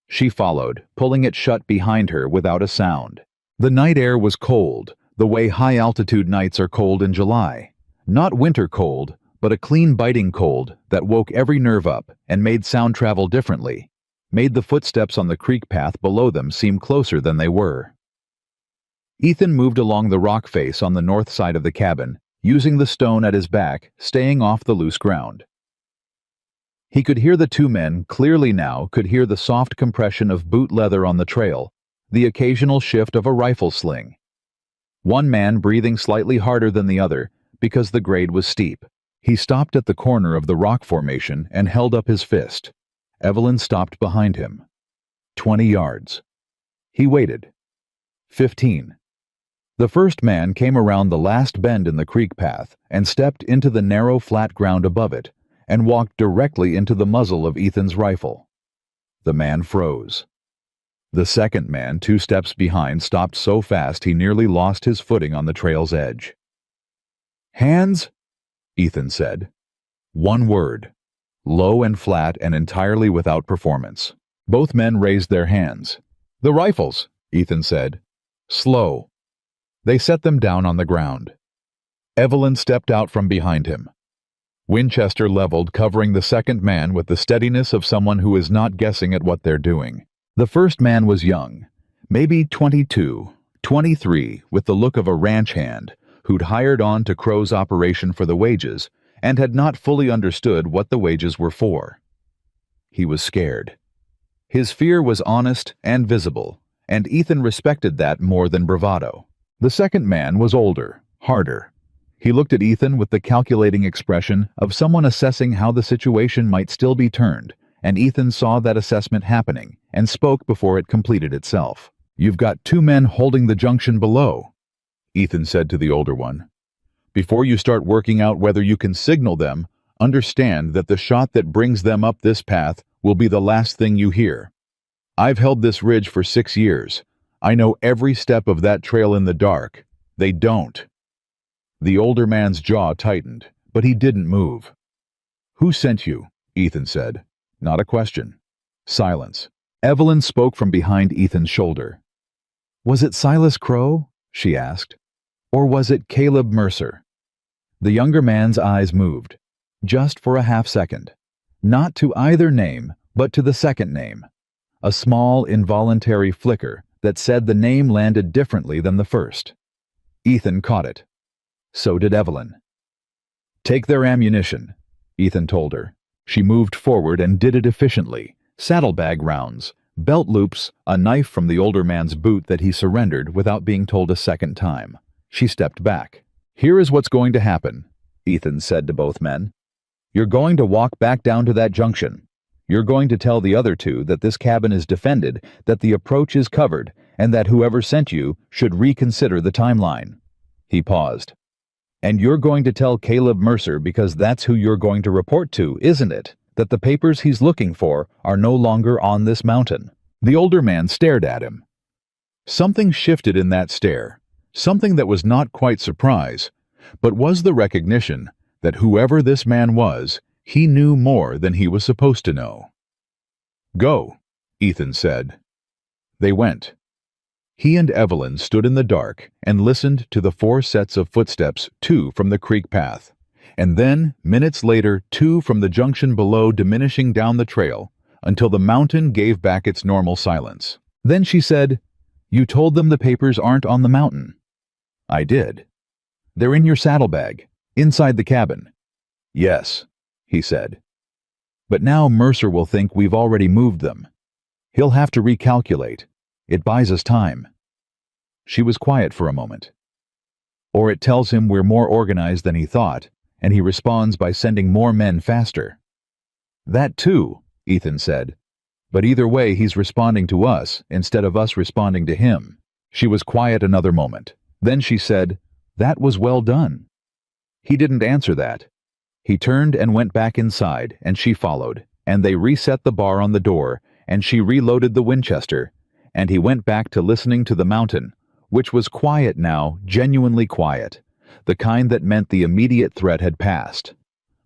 She followed, pulling it shut behind her without a sound. The night air was cold, the way high-altitude nights are cold in July. Not winter cold, but a clean biting cold that woke every nerve up and made sound travel differently, made the footsteps on the creek path below them seem closer than they were. Ethan moved along the rock face on the north side of the cabin, using the stone at his back, staying off the loose ground. He could hear the 2 men clearly now, could hear the soft compression of boot leather on the trail, the occasional shift of a rifle sling. 1 man breathing slightly harder than the other because the grade was steep. He stopped at the corner of the rock formation and held up his fist. Evelyn stopped behind him. 20 yards. He waited. 15. The first man came around the last bend in the creek path and stepped into the narrow flat ground above it and walked directly into the muzzle of Ethan's rifle. The man froze. The second man, 2 steps behind, stopped so fast he nearly lost his footing on the trail's edge. "Hands?" Ethan said. 1 word. Low and flat and entirely without performance. Both men raised their hands. "The rifles," Ethan said. "Slow." They set them down on the ground. Evelyn stepped out from behind him. Winchester leveled, covering the second man with the steadiness of someone who is not guessing at what they're doing. The first man was young, maybe 22, 23, with the look of a ranch hand who'd hired on to Crow's operation for the wages and had not fully understood what the wages were for. He was scared. His fear was honest and visible, and Ethan respected that more than bravado. The second man was older, harder. He looked at Ethan with the calculating expression of someone assessing how the situation might still be turned, and Ethan saw that assessment happening and spoke before it completed itself. "You've got 2 men holding the junction below," Ethan said to the older one. "Before you start working out whether you can signal them, understand that the shot that brings them up this path will be the last thing you hear. I've held this ridge for 6 years. I know every step of that trail in the dark. They don't." The older man's jaw tightened, but he didn't move. "Who sent you?" Ethan said. Not a question. Silence. Evelyn spoke from behind Ethan's shoulder. "Was it Silas Crow?" she asked. "Or was it Caleb Mercer?" The younger man's eyes moved, just for a half second. Not to either name, but to the second name. A small, involuntary flicker that said the name landed differently than the first. Ethan caught it. So did Evelyn. "Take their ammunition," Ethan told her. She moved forward and did it efficiently. Saddlebag rounds, belt loops, a knife from the older man's boot that he surrendered without being told a second time. She stepped back. "Here is what's going to happen," Ethan said to both men. "You're going to walk back down to that junction. You're going to tell the other 2 that this cabin is defended, that the approach is covered, and that whoever sent you should reconsider the timeline." He paused. "And you're going to tell Caleb Mercer, because that's who you're going to report to, isn't it? That the papers he's looking for are no longer on this mountain." The older man stared at him. Something shifted in that stare, something that was not quite surprise, but was the recognition that whoever this man was, he knew more than he was supposed to know. "Go," Ethan said. They went. He and Evelyn stood in the dark and listened to the 4 sets of footsteps, 2 from the creek path, and then, minutes later, 2 from the junction below, diminishing down the trail until the mountain gave back its normal silence. Then she said, "You told them the papers aren't on the mountain." "I did." "They're in your saddlebag, inside the cabin." "Yes," he said. "But now Mercer will think we've already moved them. He'll have to recalculate. It buys us time." She was quiet for a moment. "Or it tells him we're more organized than he thought, and he responds by sending more men faster." "That too," Ethan said. "But either way, he's responding to us instead of us responding to him." She was quiet another moment. Then she said, "That was well done." He didn't answer that. He turned and went back inside, and she followed, and they reset the bar on the door, and she reloaded the Winchester, and he went back to listening to the mountain, which was quiet now, genuinely quiet, the kind that meant the immediate threat had passed,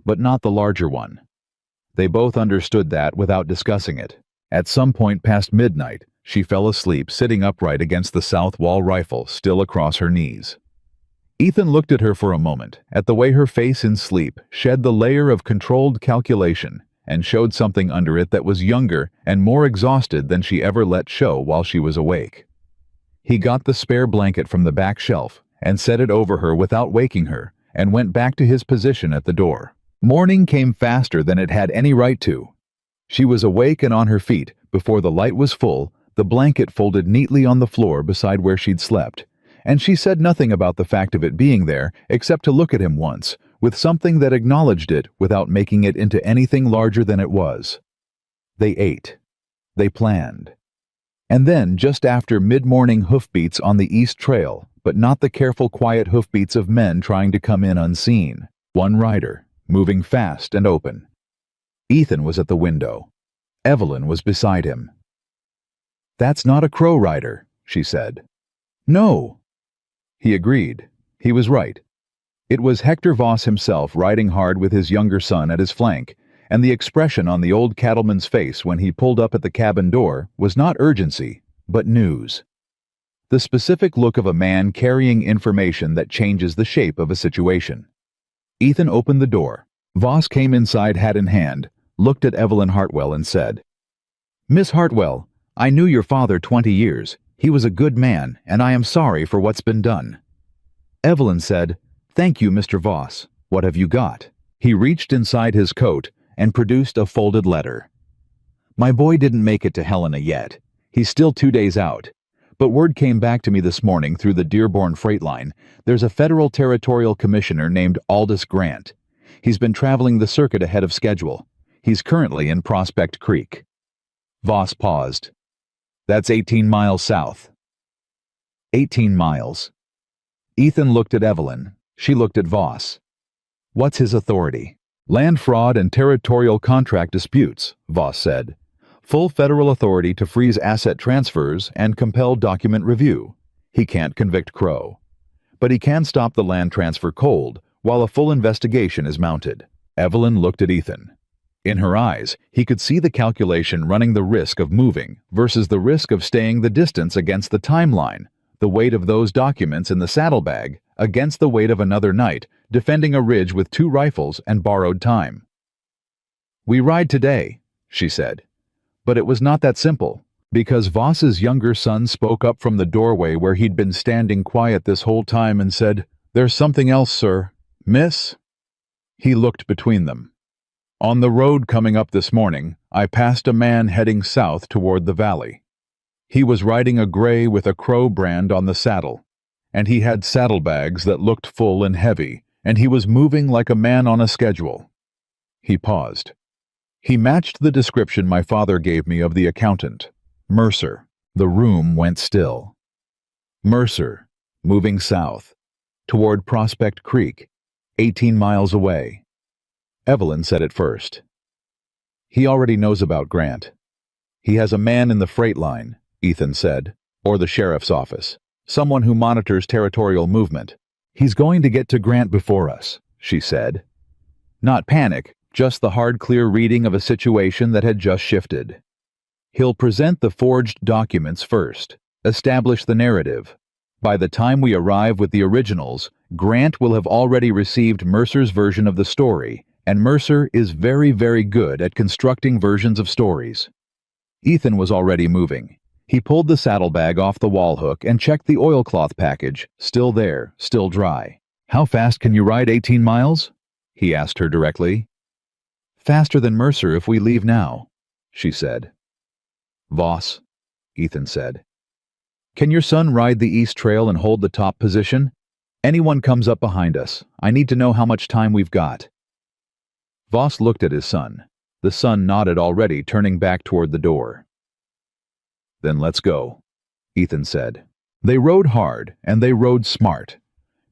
but not the larger one. They both understood that without discussing it. At some point past midnight, she fell asleep sitting upright against the south wall rifle still across her knees. Ethan looked at her for a moment, at the way her face in sleep shed the layer of controlled calculation and showed something under it that was younger and more exhausted than she ever let show while she was awake. He got the spare blanket from the back shelf and set it over her without waking her, and went back to his position at the door. Morning came faster than it had any right to. She was awake and on her feet before the light was full, the blanket folded neatly on the floor beside where she'd slept, and she said nothing about the fact of it being there except to look at him once, with something that acknowledged it without making it into anything larger than it was. They ate. They planned. And then, just after mid-morning hoofbeats on the East Trail, but not the careful, quiet hoofbeats of men trying to come in unseen, one rider, moving fast and open. Ethan was at the window. Evelyn was beside him. "That's not a crow rider," she said. "No." He agreed. He was right. It was Hector Voss himself riding hard with his younger son at his flank, and the expression on the old cattleman's face when he pulled up at the cabin door was not urgency, but news. The specific look of a man carrying information that changes the shape of a situation. Ethan opened the door. Voss came inside hat in hand, looked at Evelyn Hartwell and said, "Miss Hartwell, I knew your father 20 years. He was a good man, and I am sorry for what's been done." Evelyn said, "Thank you, Mr. Voss. What have you got?" He reached inside his coat and produced a folded letter. "My boy didn't make it to Helena yet. He's still 2 days out. But word came back to me this morning through the Dearborn Freight Line. There's a federal territorial commissioner named Aldous Grant. He's been traveling the circuit ahead of schedule. He's currently in Prospect Creek." Voss paused. "That's 18 miles south." 18 miles. Ethan looked at Evelyn. She looked at Voss. "What's his authority?" "Land fraud and territorial contract disputes," Voss said. "Full federal authority to freeze asset transfers and compel document review. He can't convict Crow. But he can stop the land transfer cold while a full investigation is mounted." Evelyn looked at Ethan. In her eyes, he could see the calculation running the risk of moving versus the risk of staying the distance against the timeline, the weight of those documents in the saddlebag against the weight of another night defending a ridge with 2 rifles and borrowed time. "We ride today," she said. But it was not that simple, because Voss's younger son spoke up from the doorway where he'd been standing quiet this whole time and said, "There's something else, sir. Miss?" He looked between them. "On the road coming up this morning, I passed a man heading south toward the valley. He was riding a gray with a Crow brand on the saddle, and he had saddlebags that looked full and heavy, and he was moving like a man on a schedule." He paused. "He matched the description my father gave me of the accountant, Mercer." The room went still. Mercer, moving south, toward Prospect Creek, 18 miles away. Evelyn said it first. "He already knows about Grant. He has a man in the freight line," Ethan said, "or the sheriff's office, someone who monitors territorial movement. He's going to get to Grant before us," she said. Not panic, just the hard, clear reading of a situation that had just shifted. "He'll present the forged documents first, establish the narrative. By the time we arrive with the originals, Grant will have already received Mercer's version of the story, and Mercer is very, very good at constructing versions of stories." Ethan was already moving. He pulled the saddlebag off the wall hook and checked the oilcloth package, still there, still dry. "How fast can you ride 18 miles? He asked her directly. "Faster than Mercer if we leave now," she said. Voss, Ethan said. Can your son ride the east trail and hold the top position? Anyone comes up behind us. I need to know how much time we've got. Voss looked at his son. The son nodded already, turning back toward the door. Then let's go, Ethan said. They rode hard, and they rode smart.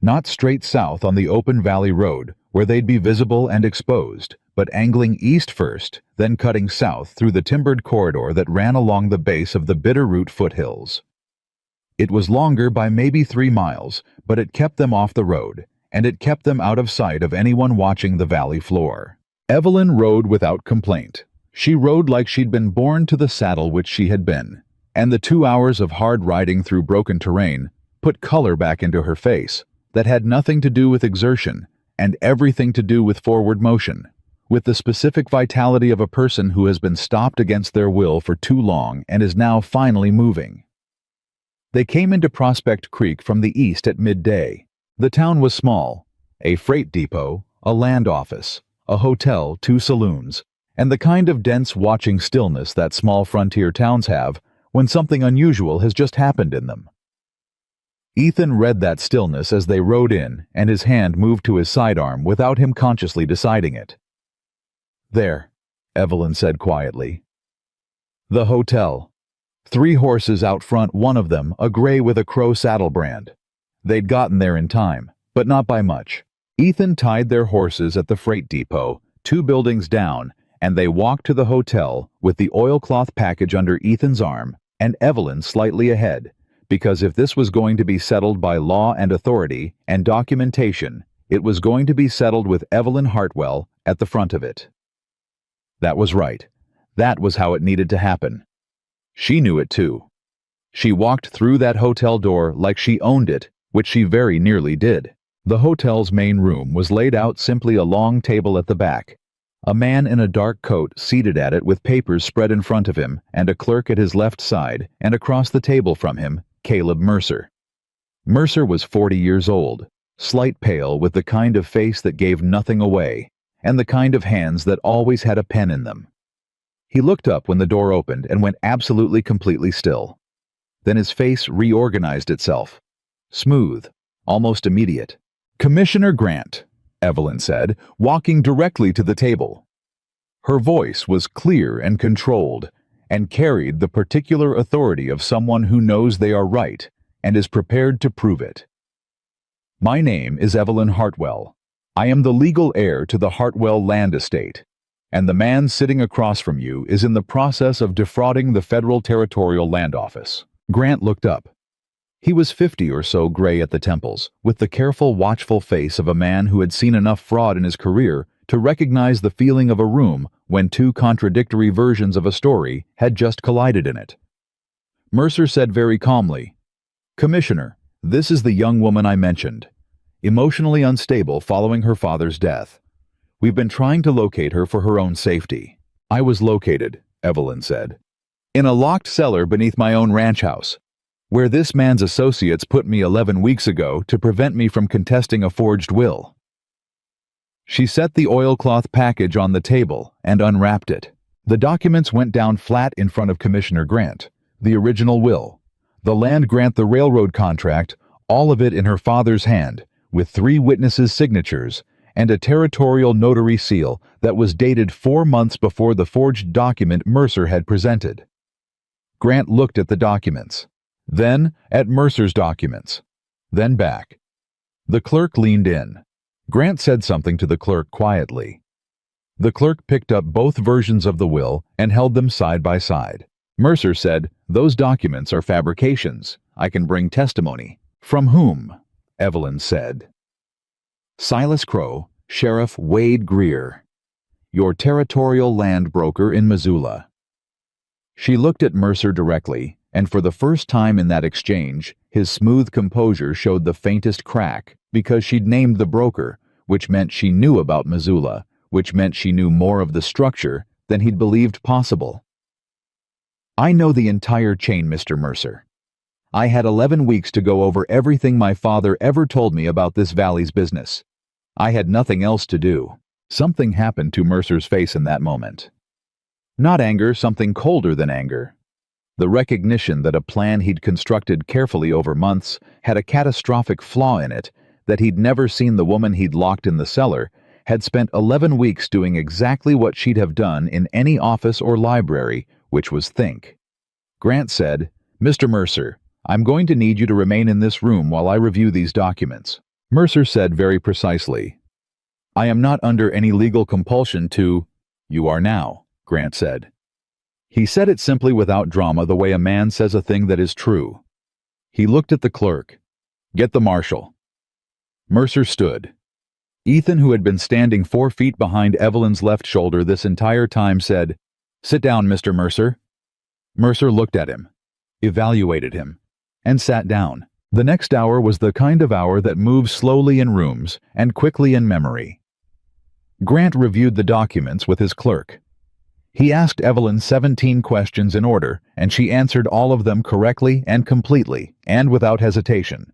Not straight south on the open valley road, where they'd be visible and exposed, but angling east first, then cutting south through the timbered corridor that ran along the base of the Bitterroot foothills. It was longer by maybe 3 miles, but it kept them off the road, and it kept them out of sight of anyone watching the valley floor. Evelyn rode without complaint. She rode like she'd been born to the saddle which she had been, and the 2 hours of hard riding through broken terrain put color back into her face that had nothing to do with exertion and everything to do with forward motion, with the specific vitality of a person who has been stopped against their will for too long and is now finally moving. They came into Prospect Creek from the east at midday. The town was small, a freight depot, a land office, a hotel, 2 saloons, and the kind of dense watching stillness that small frontier towns have when something unusual has just happened in them. Ethan read that stillness as they rode in, and his hand moved to his sidearm without him consciously deciding it. There, Evelyn said quietly. The hotel. 3 horses out front, one of them a gray with a crow saddle brand. They'd gotten there in time, but not by much. Ethan tied their horses at the freight depot, 2 buildings down, and they walked to the hotel with the oilcloth package under Ethan's arm and Evelyn slightly ahead, because if this was going to be settled by law and authority and documentation, it was going to be settled with Evelyn Hartwell at the front of it. That was right. That was how it needed to happen. She knew it too. She walked through that hotel door like she owned it, which she very nearly did. The hotel's main room was laid out simply a long table at the back. A man in a dark coat seated at it with papers spread in front of him and a clerk at his left side, and across the table from him, Caleb Mercer. Mercer was 40 years old, slight pale with the kind of face that gave nothing away, and the kind of hands that always had a pen in them. He looked up when the door opened and went absolutely completely still. Then his face reorganized itself. Smooth, almost immediate. "Commissioner Grant," Evelyn said, walking directly to the table. Her voice was clear and controlled, and carried the particular authority of someone who knows they are right and is prepared to prove it. "My name is Evelyn Hartwell. I am the legal heir to the Hartwell land estate, and the man sitting across from you is in the process of defrauding the Federal Territorial Land Office." Grant looked up. He was 50 or so, gray at the temples, with the careful, watchful face of a man who had seen enough fraud in his career to recognize the feeling of a room when 2 contradictory versions of a story had just collided in it. Mercer said very calmly, "Commissioner, this is the young woman I mentioned, emotionally unstable following her father's death. We've been trying to locate her for her own safety." "I was located," Evelyn said, "in a locked cellar beneath my own ranch house, where this man's associates put me 11 weeks ago to prevent me from contesting a forged will." She set the oilcloth package on the table and unwrapped it. The documents went down flat in front of Commissioner Grant. The original will, the land grant, the railroad contract, all of it in her father's hand, with 3 witnesses' signatures, and a territorial notary seal that was dated 4 months before the forged document Mercer had presented. Grant looked at the documents, then at Mercer's documents, then back. The clerk leaned in. Grant said something to the clerk quietly. The clerk picked up both versions of the will and held them side by side. Mercer said, "Those documents are fabrications. I can bring testimony." "From whom?" Evelyn said. "Silas Crow, Sheriff Wade Greer, your territorial land broker in Missoula." She looked at Mercer directly, and for the first time in that exchange, his smooth composure showed the faintest crack, because she'd named the broker, which meant she knew about Missoula, which meant she knew more of the structure than he'd believed possible. "I know the entire chain, Mr. Mercer. I had 11 weeks to go over everything my father ever told me about this valley's business. I had nothing else to do." Something happened to Mercer's face in that moment. Not anger, something colder than anger. The recognition that a plan he'd constructed carefully over months had a catastrophic flaw in it, that he'd never seen the woman he'd locked in the cellar, had spent 11 weeks doing exactly what she'd have done in any office or library, which was think. Grant said, "Mr. Mercer, I'm going to need you to remain in this room while I review these documents." Mercer said very precisely, "I am not under any legal compulsion to—" "You are now," Grant said. He said it simply without drama, the way a man says a thing that is true. He looked at the clerk. "Get the marshal." Mercer stood. Ethan, who had been standing 4 feet behind Evelyn's left shoulder this entire time, said, "Sit down, Mr. Mercer." Mercer looked at him, evaluated him, and sat down. The next hour was the kind of hour that moves slowly in rooms and quickly in memory. Grant reviewed the documents with his clerk. He asked Evelyn 17 questions in order, and she answered all of them correctly and completely, and without hesitation.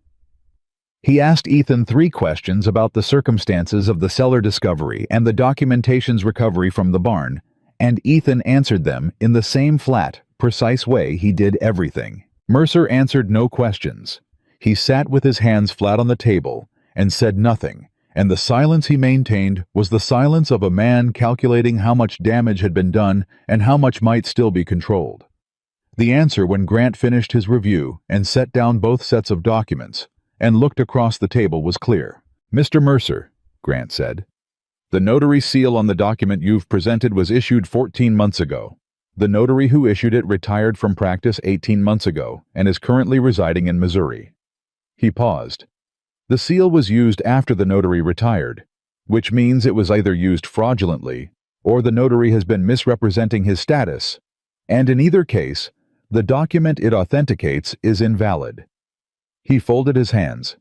He asked Ethan 3 questions about the circumstances of the cellar discovery and the documentation's recovery from the barn, and Ethan answered them in the same flat, precise way he did everything. Mercer answered no questions. He sat with his hands flat on the table and said nothing, and the silence he maintained was the silence of a man calculating how much damage had been done and how much might still be controlled. The answer, when Grant finished his review and set down both sets of documents and looked across the table, was clear. "Mr. Mercer," Grant said, "the notary seal on the document you've presented was issued 14 months ago. The notary who issued it retired from practice 18 months ago and is currently residing in Missouri." He paused. "The seal was used after the notary retired, which means it was either used fraudulently or the notary has been misrepresenting his status, and in either case, the document it authenticates is invalid." He folded his hands.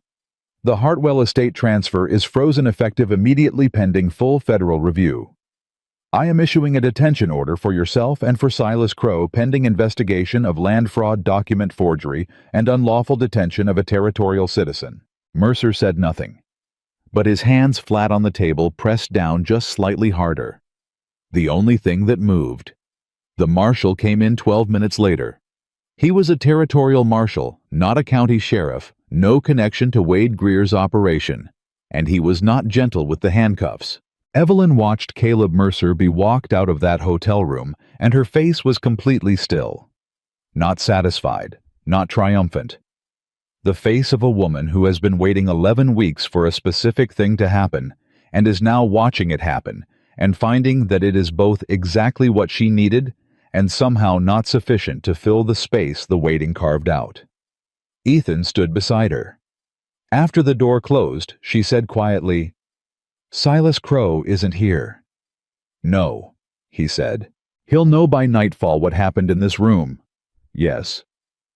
"The Hartwell estate transfer is frozen effective immediately pending full federal review. I am issuing a detention order for yourself and for Silas Crow pending investigation of land fraud, document forgery, and unlawful detention of a territorial citizen." Mercer said nothing, but his hands flat on the table pressed down just slightly harder. The only thing that moved. The marshal came in 12 minutes later. He was a territorial marshal, not a county sheriff, no connection to Wade Greer's operation, and he was not gentle with the handcuffs. Evelyn watched Caleb Mercer be walked out of that hotel room, and her face was completely still. Not satisfied, not triumphant. The face of a woman who has been waiting 11 weeks for a specific thing to happen, and is now watching it happen, and finding that it is both exactly what she needed and somehow not sufficient to fill the space the waiting carved out. Ethan stood beside her. After the door closed, she said quietly, "Silas Crow isn't here." "No," he said. "He'll know by nightfall what happened in this room." "Yes."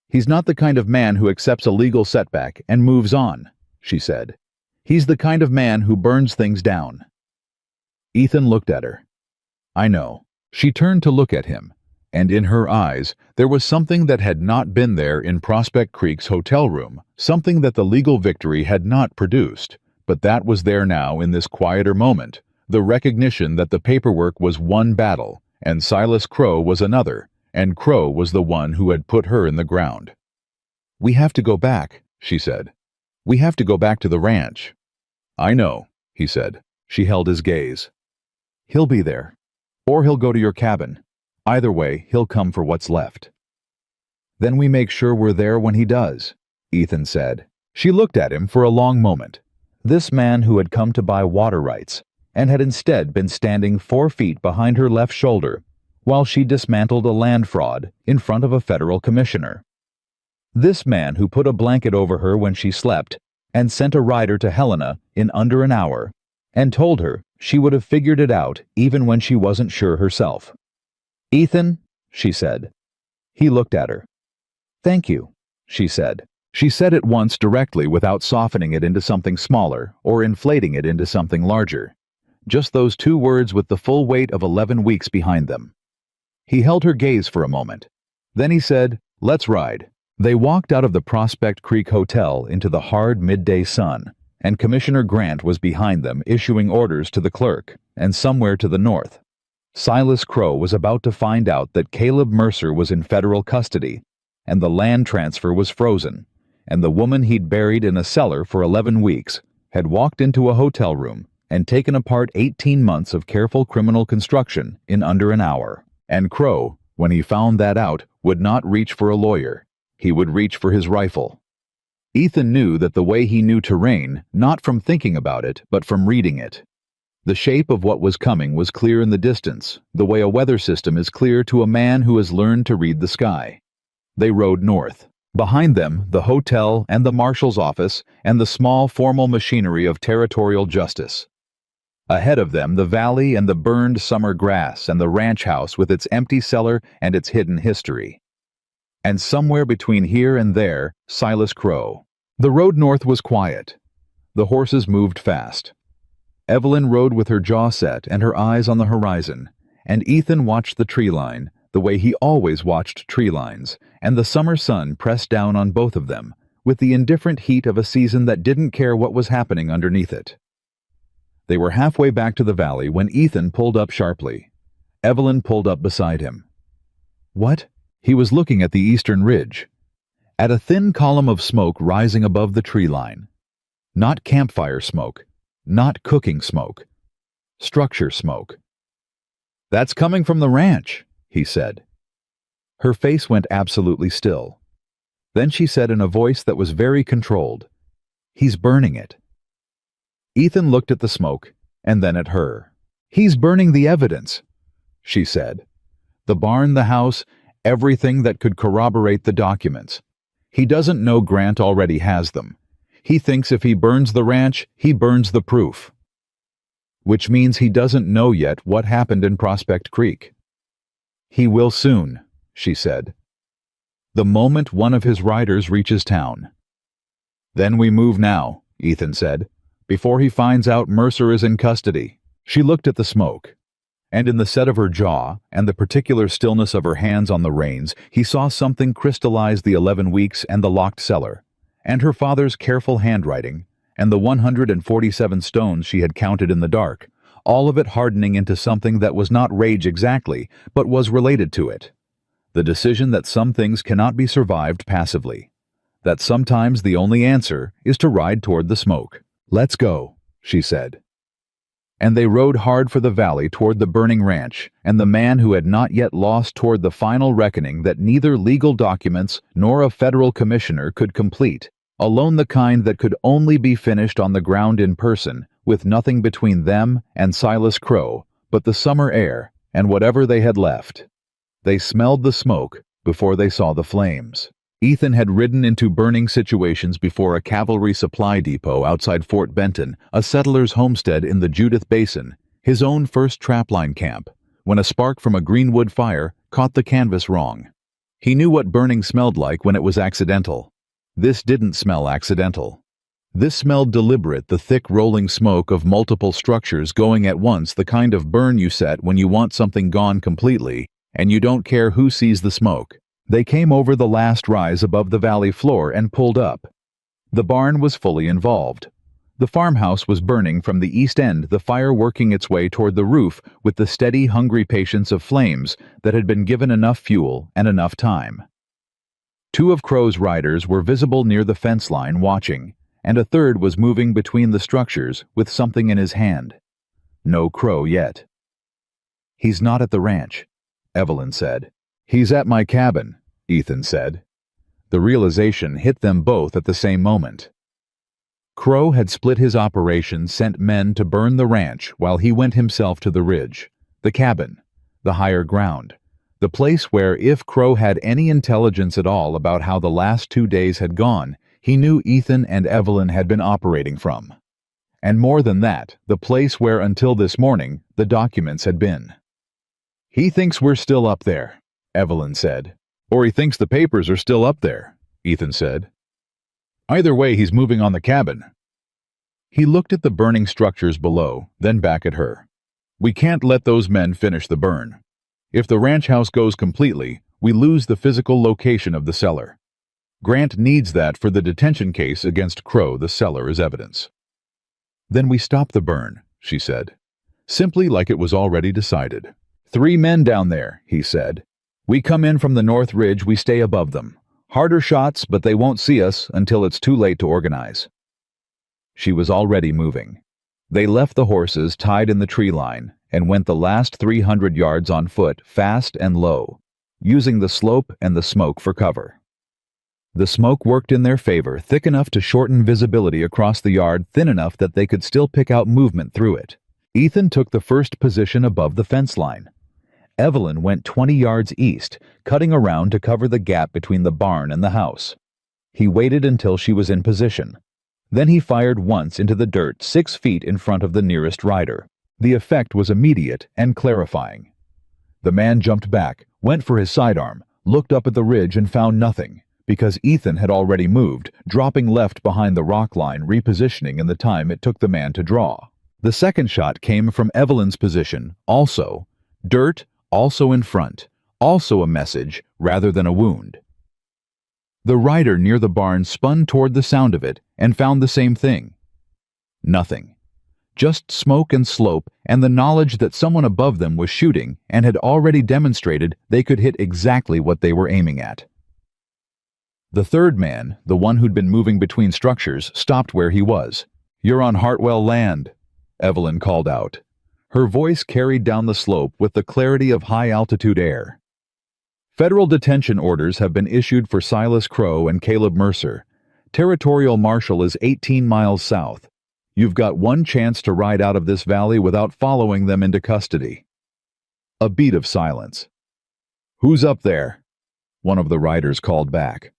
"He's not the kind of man who accepts a legal setback and moves on," she said. "He's the kind of man who burns things down." Ethan looked at her. "I know." She turned to look at him, and in her eyes there was something that had not been there in Prospect Creek's hotel room, something that the legal victory had not produced, but that was there now in this quieter moment, the recognition that the paperwork was one battle, and Silas Crow was another, and Crow was the one who had put her in the ground. "We have to go back," she said. "We have to go back to the ranch." "I know," he said. She held his gaze. "He'll be there. Or he'll go to your cabin. Either way, he'll come for what's left." "Then we make sure we're there when he does," Ethan said. She looked at him for a long moment. This man who had come to buy water rights, and had instead been standing 4 feet behind her left shoulder, while she dismantled a land fraud in front of a federal commissioner. This man who put a blanket over her when she slept, and sent a rider to Helena in under an hour, and told her she would have figured it out even when she wasn't sure herself. "Ethan," she said. He looked at her. "Thank you," she said. She said it once directly without softening it into something smaller or inflating it into something larger. Just those 2 words with the full weight of 11 weeks behind them. He held her gaze for a moment. Then he said, "Let's ride." They walked out of the Prospect Creek Hotel into the hard midday sun, and Commissioner Grant was behind them issuing orders to the clerk, and somewhere to the north. Silas Crow was about to find out that Caleb Mercer was in federal custody, and the land transfer was frozen, and the woman he'd buried in a cellar for 11 weeks had walked into a hotel room and taken apart 18 months of careful criminal construction in under an hour. And Crow, when he found that out, would not reach for a lawyer. He would reach for his rifle. Ethan knew that the way he knew terrain, not from thinking about it, but from reading it. The shape of what was coming was clear in the distance, the way a weather system is clear to a man who has learned to read the sky. They rode north. Behind them, the hotel and the marshal's office and the small formal machinery of territorial justice. Ahead of them, the valley and the burned summer grass and the ranch house with its empty cellar and its hidden history. And somewhere between here and there, Silas Crow. The road north was quiet. The horses moved fast. Evelyn rode with her jaw set and her eyes on the horizon, and Ethan watched the tree line, the way he always watched tree lines, and the summer sun pressed down on both of them, with the indifferent heat of a season that didn't care what was happening underneath it. They were halfway back to the valley when Ethan pulled up sharply. Evelyn pulled up beside him. What? He was looking at the eastern ridge, at a thin column of smoke rising above the tree line. Not campfire smoke, not cooking smoke. Structure smoke. "That's coming from the ranch," he said. Her face went absolutely still. Then she said in a voice that was very controlled, "He's burning it." Ethan looked at the smoke, and then at her. "He's burning the evidence," she said. "The barn, the house, everything that could corroborate the documents. He doesn't know Grant already has them. He thinks if he burns the ranch, he burns the proof. Which means he doesn't know yet what happened in Prospect Creek." "He will soon," she said. "The moment one of his riders reaches town." "Then we move now," Ethan said, "before he finds out Mercer is in custody." She looked at the smoke, and in the set of her jaw and the particular stillness of her hands on the reins, he saw something crystallize the 11 weeks and the locked cellar, and her father's careful handwriting, and the 147 stones she had counted in the dark, all of it hardening into something that was not rage exactly, but was related to it. The decision that some things cannot be survived passively. That sometimes the only answer is to ride toward the smoke. "Let's go," she said. And they rode hard for the valley toward the burning ranch, and the man who had not yet lost toward the final reckoning that neither legal documents nor a federal commissioner could complete, alone the kind that could only be finished on the ground in person, with nothing between them and Silas Crow but the summer air and whatever they had left. They smelled the smoke before they saw the flames. Ethan had ridden into burning situations before a cavalry supply depot outside Fort Benton, a settler's homestead in the Judith Basin, his own first trapline camp, when a spark from a greenwood fire caught the canvas wrong. He knew what burning smelled like when it was accidental. This didn't smell accidental. This smelled deliberate, the thick rolling smoke of multiple structures going at once, the kind of burn you set when you want something gone completely, and you don't care who sees the smoke. They came over the last rise above the valley floor and pulled up. The barn was fully involved. The farmhouse was burning from the east end, the fire working its way toward the roof with the steady, hungry patience of flames that had been given enough fuel and enough time. Two of Crow's riders were visible near the fence line watching, and a third was moving between the structures with something in his hand. No Crow yet. "He's not at the ranch," Evelyn said. "He's at my cabin," Ethan said. The realization hit them both at the same moment. Crow had split his operation, sent men to burn the ranch while he went himself to the ridge, the cabin, the higher ground, the place where, if Crow had any intelligence at all about how the last 2 days had gone, he knew Ethan and Evelyn had been operating from. And more than that, the place where until this morning the documents had been. "He thinks we're still up there," Evelyn said. "Or he thinks the papers are still up there," Ethan said. "Either way, he's moving on the cabin." He looked at the burning structures below, then back at her. "We can't let those men finish the burn. If the ranch house goes completely, we lose the physical location of the cellar. Grant needs that for the detention case against Crow. The cellar is evidence." "Then we stop the burn," she said. "Simply like it was already decided. 3 men down there, he said. We come in from the north ridge, we stay above them. Harder shots, but they won't see us until it's too late to organize. She was already moving. They left the horses tied in the tree line and went the last 300 yards on foot, fast and low, using the slope and the smoke for cover. The smoke worked in their favor, thick enough to shorten visibility across the yard, thin enough that they could still pick out movement through it. Ethan took the first position above the fence line. Evelyn went 20 yards east, cutting around to cover the gap between the barn and the house. He waited until she was in position. Then he fired once into the dirt 6 feet in front of the nearest rider. The effect was immediate and clarifying. The man jumped back, went for his sidearm, looked up at the ridge and found nothing, because Ethan had already moved, dropping left behind the rock line, repositioning in the time it took the man to draw. The second shot came from Evelyn's position, also dirt, also in front, also a message rather than a wound. The rider near the barn spun toward the sound of it and found the same thing. Nothing. Just smoke and slope and the knowledge that someone above them was shooting and had already demonstrated they could hit exactly what they were aiming at. The third man, the one who'd been moving between structures, stopped where he was. "You're on Hartwell land," Evelyn called out. Her voice carried down the slope with the clarity of high-altitude air. Federal detention orders have been issued for Silas Crow and Caleb Mercer. Territorial Marshal is 18 miles south. You've got one chance to ride out of this valley without following them into custody. A beat of silence. "Who's up there?" one of the riders called back.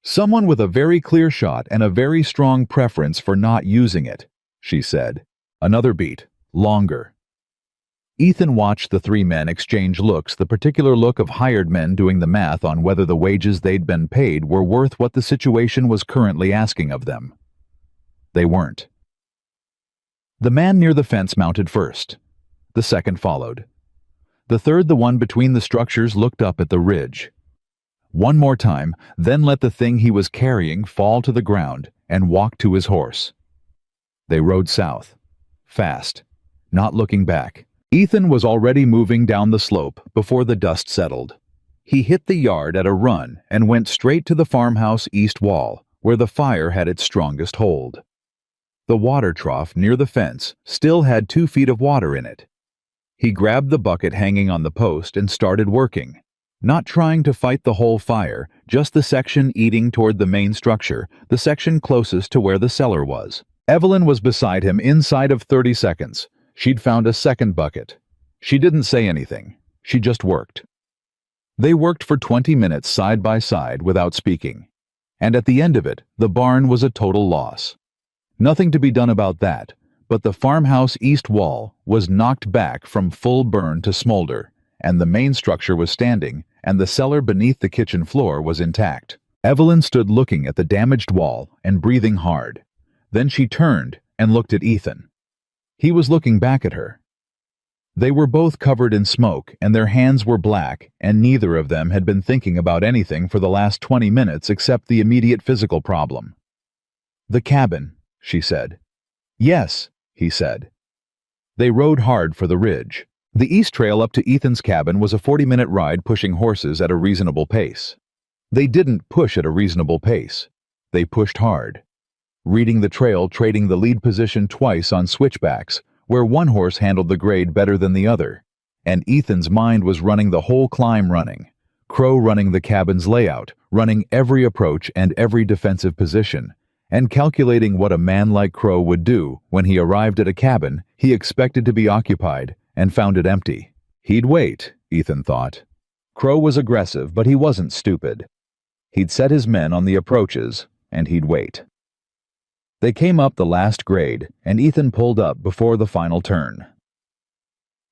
"Someone with a very clear shot and a very strong preference for not using it," she said. Another beat, longer. Ethan watched the 3 men exchange looks, the particular look of hired men doing the math on whether the wages they'd been paid were worth what the situation was currently asking of them. They weren't. The man near the fence mounted first. The second followed. The third, the one between the structures, looked up at the ridge. One more time, then let the thing he was carrying fall to the ground and walked to his horse. They rode south, fast, not looking back. Ethan was already moving down the slope before the dust settled. He hit the yard at a run and went straight to the farmhouse east wall, where the fire had its strongest hold. The water trough near the fence still had 2 feet of water in it. He grabbed the bucket hanging on the post and started working, not trying to fight the whole fire, just the section eating toward the main structure, the section closest to where the cellar was. Evelyn was beside him inside of 30 seconds. She'd found a second bucket. She didn't say anything. She just worked. They worked for 20 minutes side by side without speaking. And at the end of it, the barn was a total loss. Nothing to be done about that, but the farmhouse east wall was knocked back from full burn to smolder, and the main structure was standing, and the cellar beneath the kitchen floor was intact. Evelyn stood looking at the damaged wall and breathing hard. Then she turned and looked at Ethan. He was looking back at her. They were both covered in smoke, and their hands were black, and neither of them had been thinking about anything for the last 20 minutes except the immediate physical problem. "The cabin," she said. "Yes," he said. They rode hard for the ridge. The east trail up to Ethan's cabin was a 40-minute ride, pushing horses at a reasonable pace. They didn't push at a reasonable pace. They pushed hard. Reading the trail, trading the lead position twice on switchbacks, where one horse handled the grade better than the other. And Ethan's mind was running the whole climb running. Crow running the cabin's layout, running every approach and every defensive position, and calculating what a man like Crow would do when he arrived at a cabin he expected to be occupied and found it empty. He'd wait, Ethan thought. Crow was aggressive, but he wasn't stupid. He'd set his men on the approaches, and he'd wait. They came up the last grade, and Ethan pulled up before the final turn.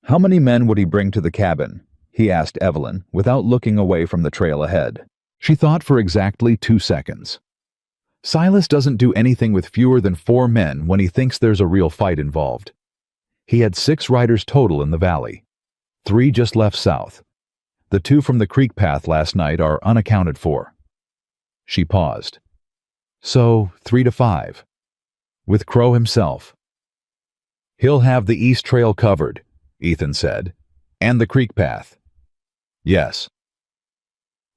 How many men would he bring to the cabin? He asked Evelyn, without looking away from the trail ahead. She thought for exactly 2 seconds. Silas doesn't do anything with fewer than 4 men when he thinks there's a real fight involved. He had 6 riders total in the valley. 3 just left south. The 2 from the creek path last night are unaccounted for. She paused. So, 3 to 5. With Crow himself. "He'll have the east trail covered," Ethan said. And the creek path. Yes.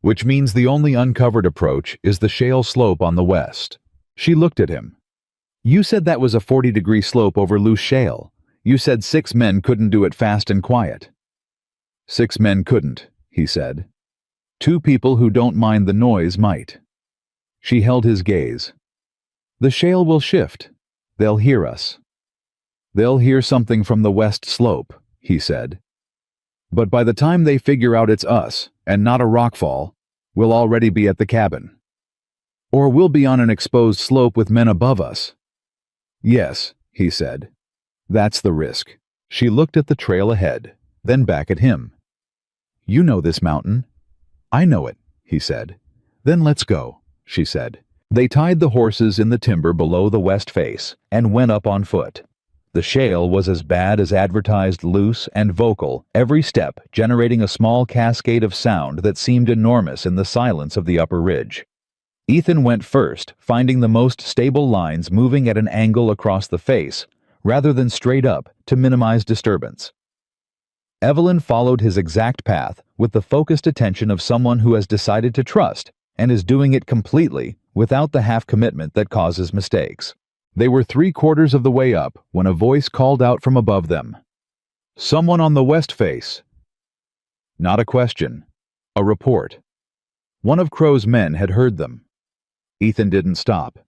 Which means the only uncovered approach is the shale slope on the west. She looked at him. You said that was a 40-degree slope over loose shale. You said 6 men couldn't do it fast and quiet. 6 men couldn't, he said. 2 people who don't mind the noise might. She held his gaze. The shale will shift. They'll hear us. They'll hear something from the west slope, he said. But by the time they figure out it's us, and not a rockfall, we'll already be at the cabin. Or we'll be on an exposed slope with men above us. Yes, he said. That's the risk. She looked at the trail ahead, then back at him. You know this mountain. I know it, he said. Then let's go, she said. They tied the horses in the timber below the west face and went up on foot. The shale was as bad as advertised, loose and vocal, every step generating a small cascade of sound that seemed enormous in the silence of the upper ridge. Ethan went first, finding the most stable lines moving at an angle across the face, rather than straight up, to minimize disturbance. Evelyn followed his exact path with the focused attention of someone who has decided to trust and is doing it completely without the half-commitment that causes mistakes. They were 3/4 of the way up when a voice called out from above them. Someone on the west face. Not a question. A report. One of Crow's men had heard them. Ethan didn't stop.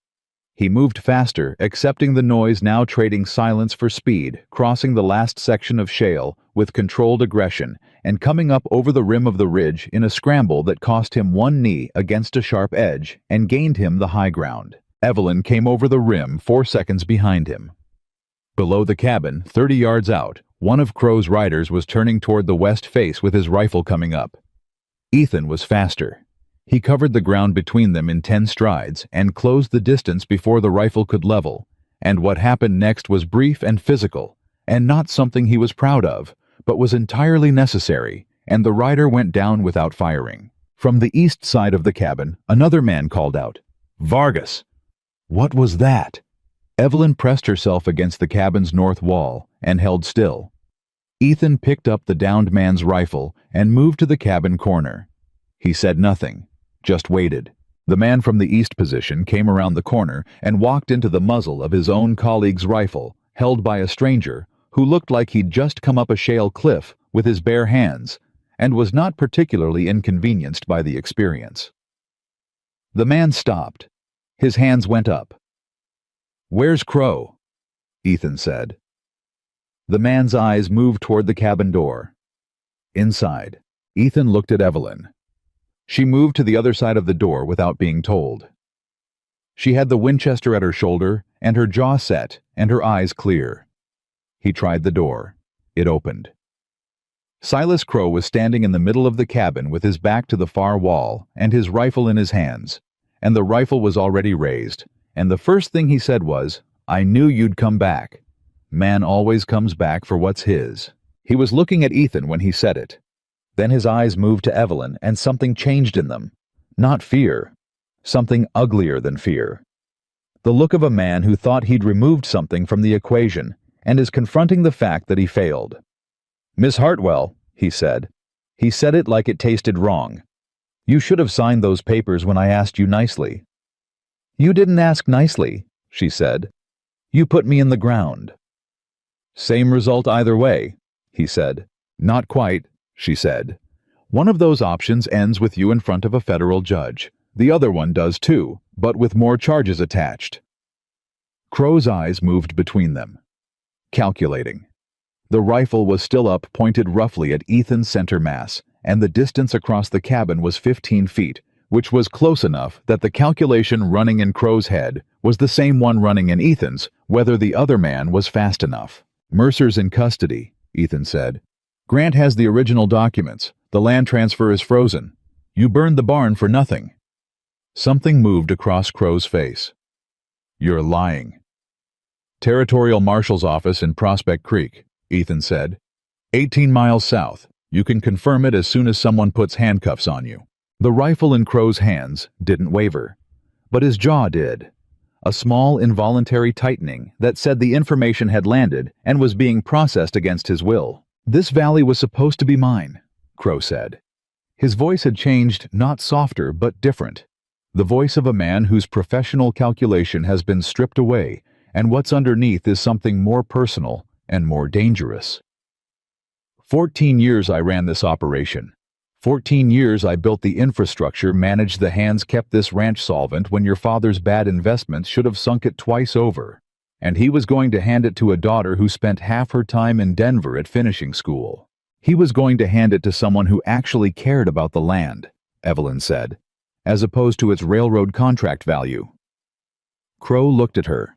He moved faster, accepting the noise, now trading silence for speed, crossing the last section of shale with controlled aggression and coming up over the rim of the ridge in a scramble that cost him one knee against a sharp edge and gained him the high ground. Evelyn came over the rim 4 seconds behind him. Below the cabin, 30 yards out, one of Crow's riders was turning toward the west face with his rifle coming up. Ethan was faster. He covered the ground between them in 10 strides and closed the distance before the rifle could level, and what happened next was brief and physical, and not something he was proud of, but was entirely necessary, and the rider went down without firing. From the east side of the cabin, another man called out, "Vargas!" What was that? Evelyn pressed herself against the cabin's north wall and held still. Ethan picked up the downed man's rifle and moved to the cabin corner. He said nothing, just waited. The man from the east position came around the corner and walked into the muzzle of his own colleague's rifle, held by a stranger who looked like he'd just come up a shale cliff with his bare hands and was not particularly inconvenienced by the experience. The man stopped. His hands went up. "Where's Crow?" Ethan said. The man's eyes moved toward the cabin door. Inside, Ethan looked at Evelyn. She moved to the other side of the door without being told. She had the Winchester at her shoulder and her jaw set and her eyes clear. He tried the door. It opened. Silas Crow was standing in the middle of the cabin with his back to the far wall and his rifle in his hands, and the rifle was already raised, and the first thing he said was, "I knew you'd come back. Man always comes back for what's his." He was looking at Ethan when he said it. Then his eyes moved to Evelyn, and something changed in them. Not fear. Something uglier than fear. The look of a man who thought he'd removed something from the equation, and is confronting the fact that he failed. "Miss Hartwell," he said. He said it like it tasted wrong. "You should have signed those papers when I asked you nicely." "You didn't ask nicely," she said. "You put me in the ground." "Same result either way," he said. "Not quite," she said. "One of those options ends with you in front of a federal judge. The other one does too, but with more charges attached." Crow's eyes moved between them. Calculating. The rifle was still up, pointed roughly at Ethan's center mass, and the distance across the cabin was 15 feet, which was close enough that the calculation running in Crow's head was the same one running in Ethan's, whether the other man was fast enough. "Mercer's in custody," Ethan said. "Grant has the original documents. The land transfer is frozen. You burned the barn for nothing." Something moved across Crow's face. "You're lying." "Territorial Marshal's office in Prospect Creek," Ethan said. 18 miles south. You can confirm it as soon as someone puts handcuffs on you." The rifle in Crow's hands didn't waver, but his jaw did. A small involuntary tightening that said the information had landed and was being processed against his will. "This valley was supposed to be mine," Crow said. His voice had changed, not softer, but different. The voice of a man whose professional calculation has been stripped away, and what's underneath is something more personal and more dangerous. 14 years I ran this operation. 14 years I built the infrastructure, managed the hands, kept this ranch solvent when your father's bad investments should have sunk it twice over. And he was going to hand it to a daughter who spent half her time in Denver at finishing school. He was going to hand it to someone who actually cared about the land, Evelyn said, as opposed to its railroad contract value. Crow looked at her.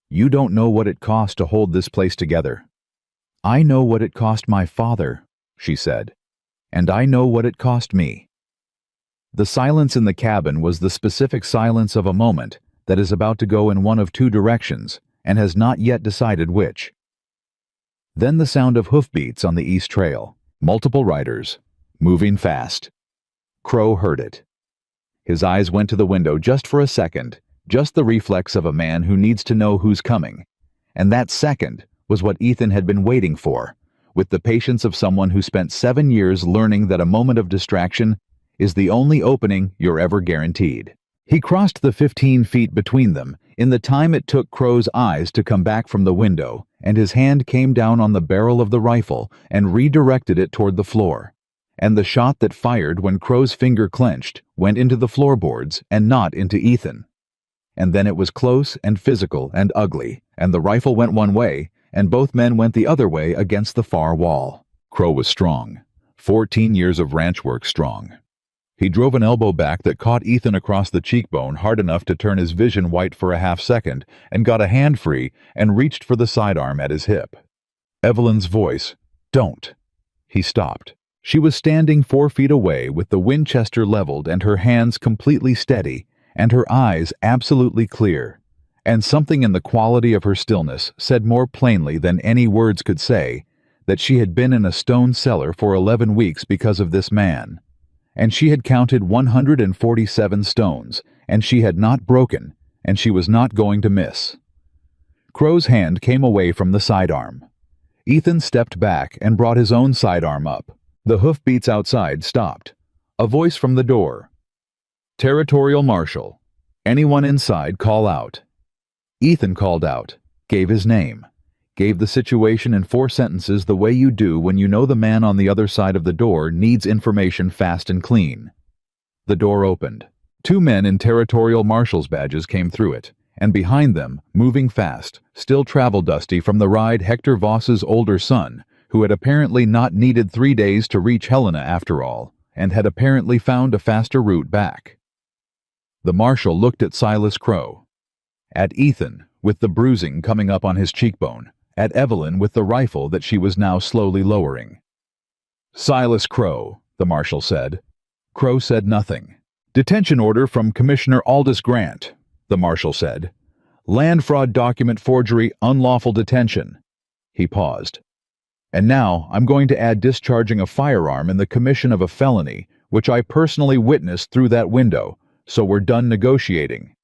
"You don't know what it cost to hold this place together." "I know what it cost my father," she said. "And I know what it cost me." The silence in the cabin was the specific silence of a moment that is about to go in one of two directions and has not yet decided which. Then the sound of hoofbeats on the east trail, multiple riders, moving fast. Crow heard it. His eyes went to the window just for a second, just the reflex of a man who needs to know who's coming. And that second was what Ethan had been waiting for, with the patience of someone who spent 7 years learning that a moment of distraction is the only opening you're ever guaranteed. He crossed the 15 feet between them in the time it took Crow's eyes to come back from the window, and his hand came down on the barrel of the rifle and redirected it toward the floor. And the shot that fired when Crow's finger clenched went into the floorboards and not into Ethan. And then it was close and physical and ugly, and the rifle went one way, and both men went the other way against the far wall. Crow was strong. 14 years of ranch work strong. He drove an elbow back that caught Ethan across the cheekbone hard enough to turn his vision white for a half second, and got a hand free and reached for the sidearm at his hip. Evelyn's voice, "Don't." He stopped. She was standing 4 feet away with the Winchester leveled and her hands completely steady, and her eyes absolutely clear. And something in the quality of her stillness said more plainly than any words could say that she had been in a stone cellar for 11 weeks because of this man. And she had counted 147 stones, and she had not broken, and she was not going to miss. Crow's hand came away from the sidearm. Ethan stepped back and brought his own sidearm up. The hoofbeats outside stopped. A voice from the door. "Territorial Marshal. Anyone inside call out." Ethan called out, gave his name, gave the situation in 4 sentences the way you do when you know the man on the other side of the door needs information fast and clean. The door opened. 2 men in Territorial Marshal's badges came through it, and behind them, moving fast, still travel-dusty from the ride, Hector Voss's older son, who had apparently not needed 3 days to reach Helena after all, and had apparently found a faster route back. The marshal looked at Silas Crow, at Ethan, with the bruising coming up on his cheekbone, at Evelyn with the rifle that she was now slowly lowering. "Silas Crow," the marshal said. Crow said nothing. "Detention order from Commissioner Aldous Grant," the marshal said. "Land fraud, document forgery, unlawful detention." He paused. "And now I'm going to add discharging a firearm in the commission of a felony, which I personally witnessed through that window, so we're done negotiating."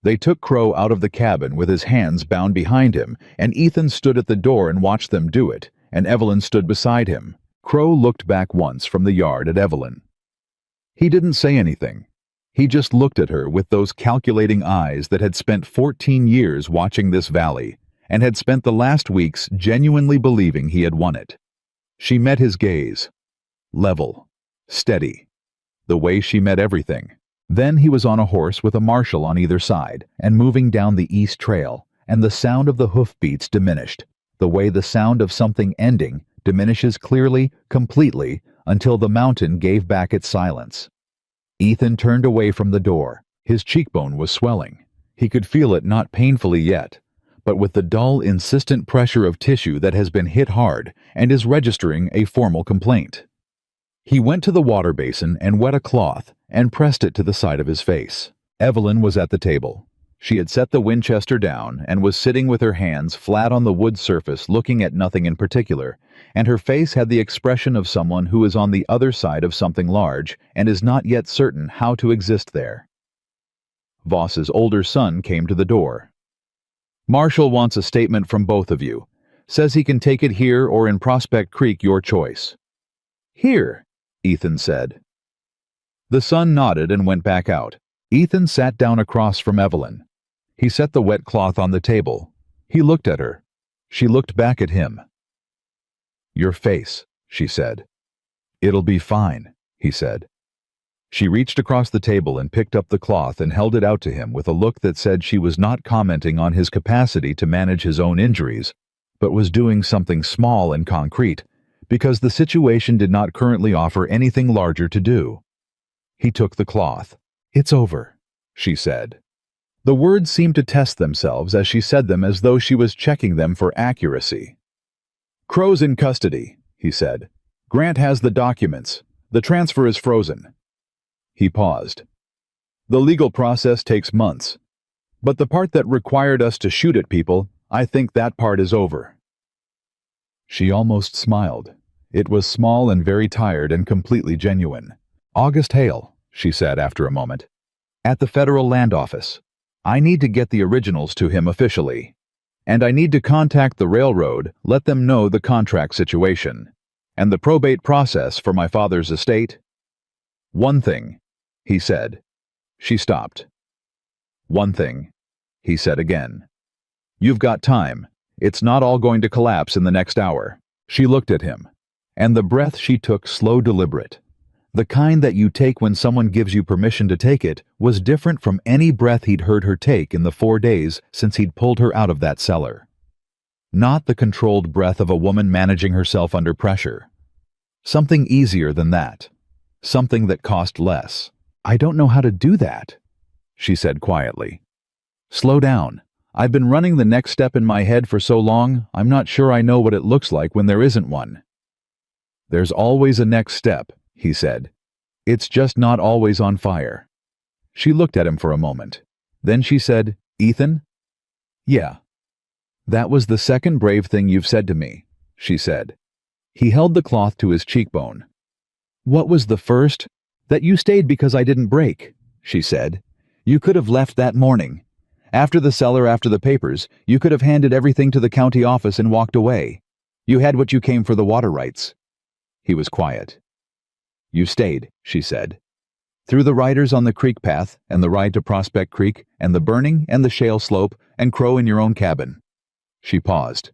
They took Crow out of the cabin with his hands bound behind him, and Ethan stood at the door and watched them do it, and Evelyn stood beside him. Crow looked back once from the yard at Evelyn. He didn't say anything. He just looked at her with those calculating eyes that had spent 14 years watching this valley, and had spent the last weeks genuinely believing he had won it. She met his gaze. Level. Steady. The way she met everything. Then he was on a horse with a marshal on either side, and moving down the east trail, and the sound of the hoofbeats diminished, the way the sound of something ending diminishes clearly, completely, until the mountain gave back its silence. Ethan turned away from the door. His cheekbone was swelling. He could feel it not painfully yet, but with the dull, insistent pressure of tissue that has been hit hard and is registering a formal complaint. He went to the water basin and wet a cloth and pressed it to the side of his face. Evelyn was at the table. She had set the Winchester down and was sitting with her hands flat on the wood surface looking at nothing in particular, and her face had the expression of someone who is on the other side of something large and is not yet certain how to exist there. Voss's older son came to the door. "Marshal wants a statement from both of you. Says he can take it here or in Prospect Creek, your choice. Here, Ethan said. The son nodded and went back out. Ethan sat down across from Evelyn. He set the wet cloth on the table. He looked at her. She looked back at him. Your face, she said. It'll be fine, he said. She reached across the table and picked up the cloth and held it out to him with a look that said she was not commenting on his capacity to manage his own injuries, but was doing something small and concrete, because the situation did not currently offer anything larger to do. He took the cloth. It's over, she said. The words seemed to test themselves as she said them as though she was checking them for accuracy. Crow's in custody, he said. Grant has the documents. The transfer is frozen. He paused. The legal process takes months. But the part that required us to shoot at people, I think that part is over. She almost smiled. It was small and very tired and completely genuine. August Hale, she said after a moment. At the Federal Land Office. I need to get the originals to him officially. And I need to contact the railroad, let them know the contract situation. And the probate process for my father's estate. One thing, he said. She stopped. One thing, he said again. You've got time. It's not all going to collapse in the next hour. She looked at him. And the breath she took, slow, deliberate. The kind that you take when someone gives you permission to take it, was different from any breath he'd heard her take in the 4 days since he'd pulled her out of that cellar. Not the controlled breath of a woman managing herself under pressure. Something easier than that. Something that cost less. I don't know how to do that, she said quietly. Slow down. I've been running the next step in my head for so long, I'm not sure I know what it looks like when there isn't one. There's always a next step, he said. It's just not always on fire. She looked at him for a moment. Then she said, Ethan? Yeah. That was the second brave thing you've said to me, she said. He held the cloth to his cheekbone. What was the first? That you stayed because I didn't break, she said. You could have left that morning. After the cellar, after the papers, you could have handed everything to the county office and walked away. You had what you came for, the water rights. He was quiet. You stayed, she said. Through the riders on the creek path, and the ride to Prospect Creek, and the burning, and the shale slope, and Crow in your own cabin. She paused.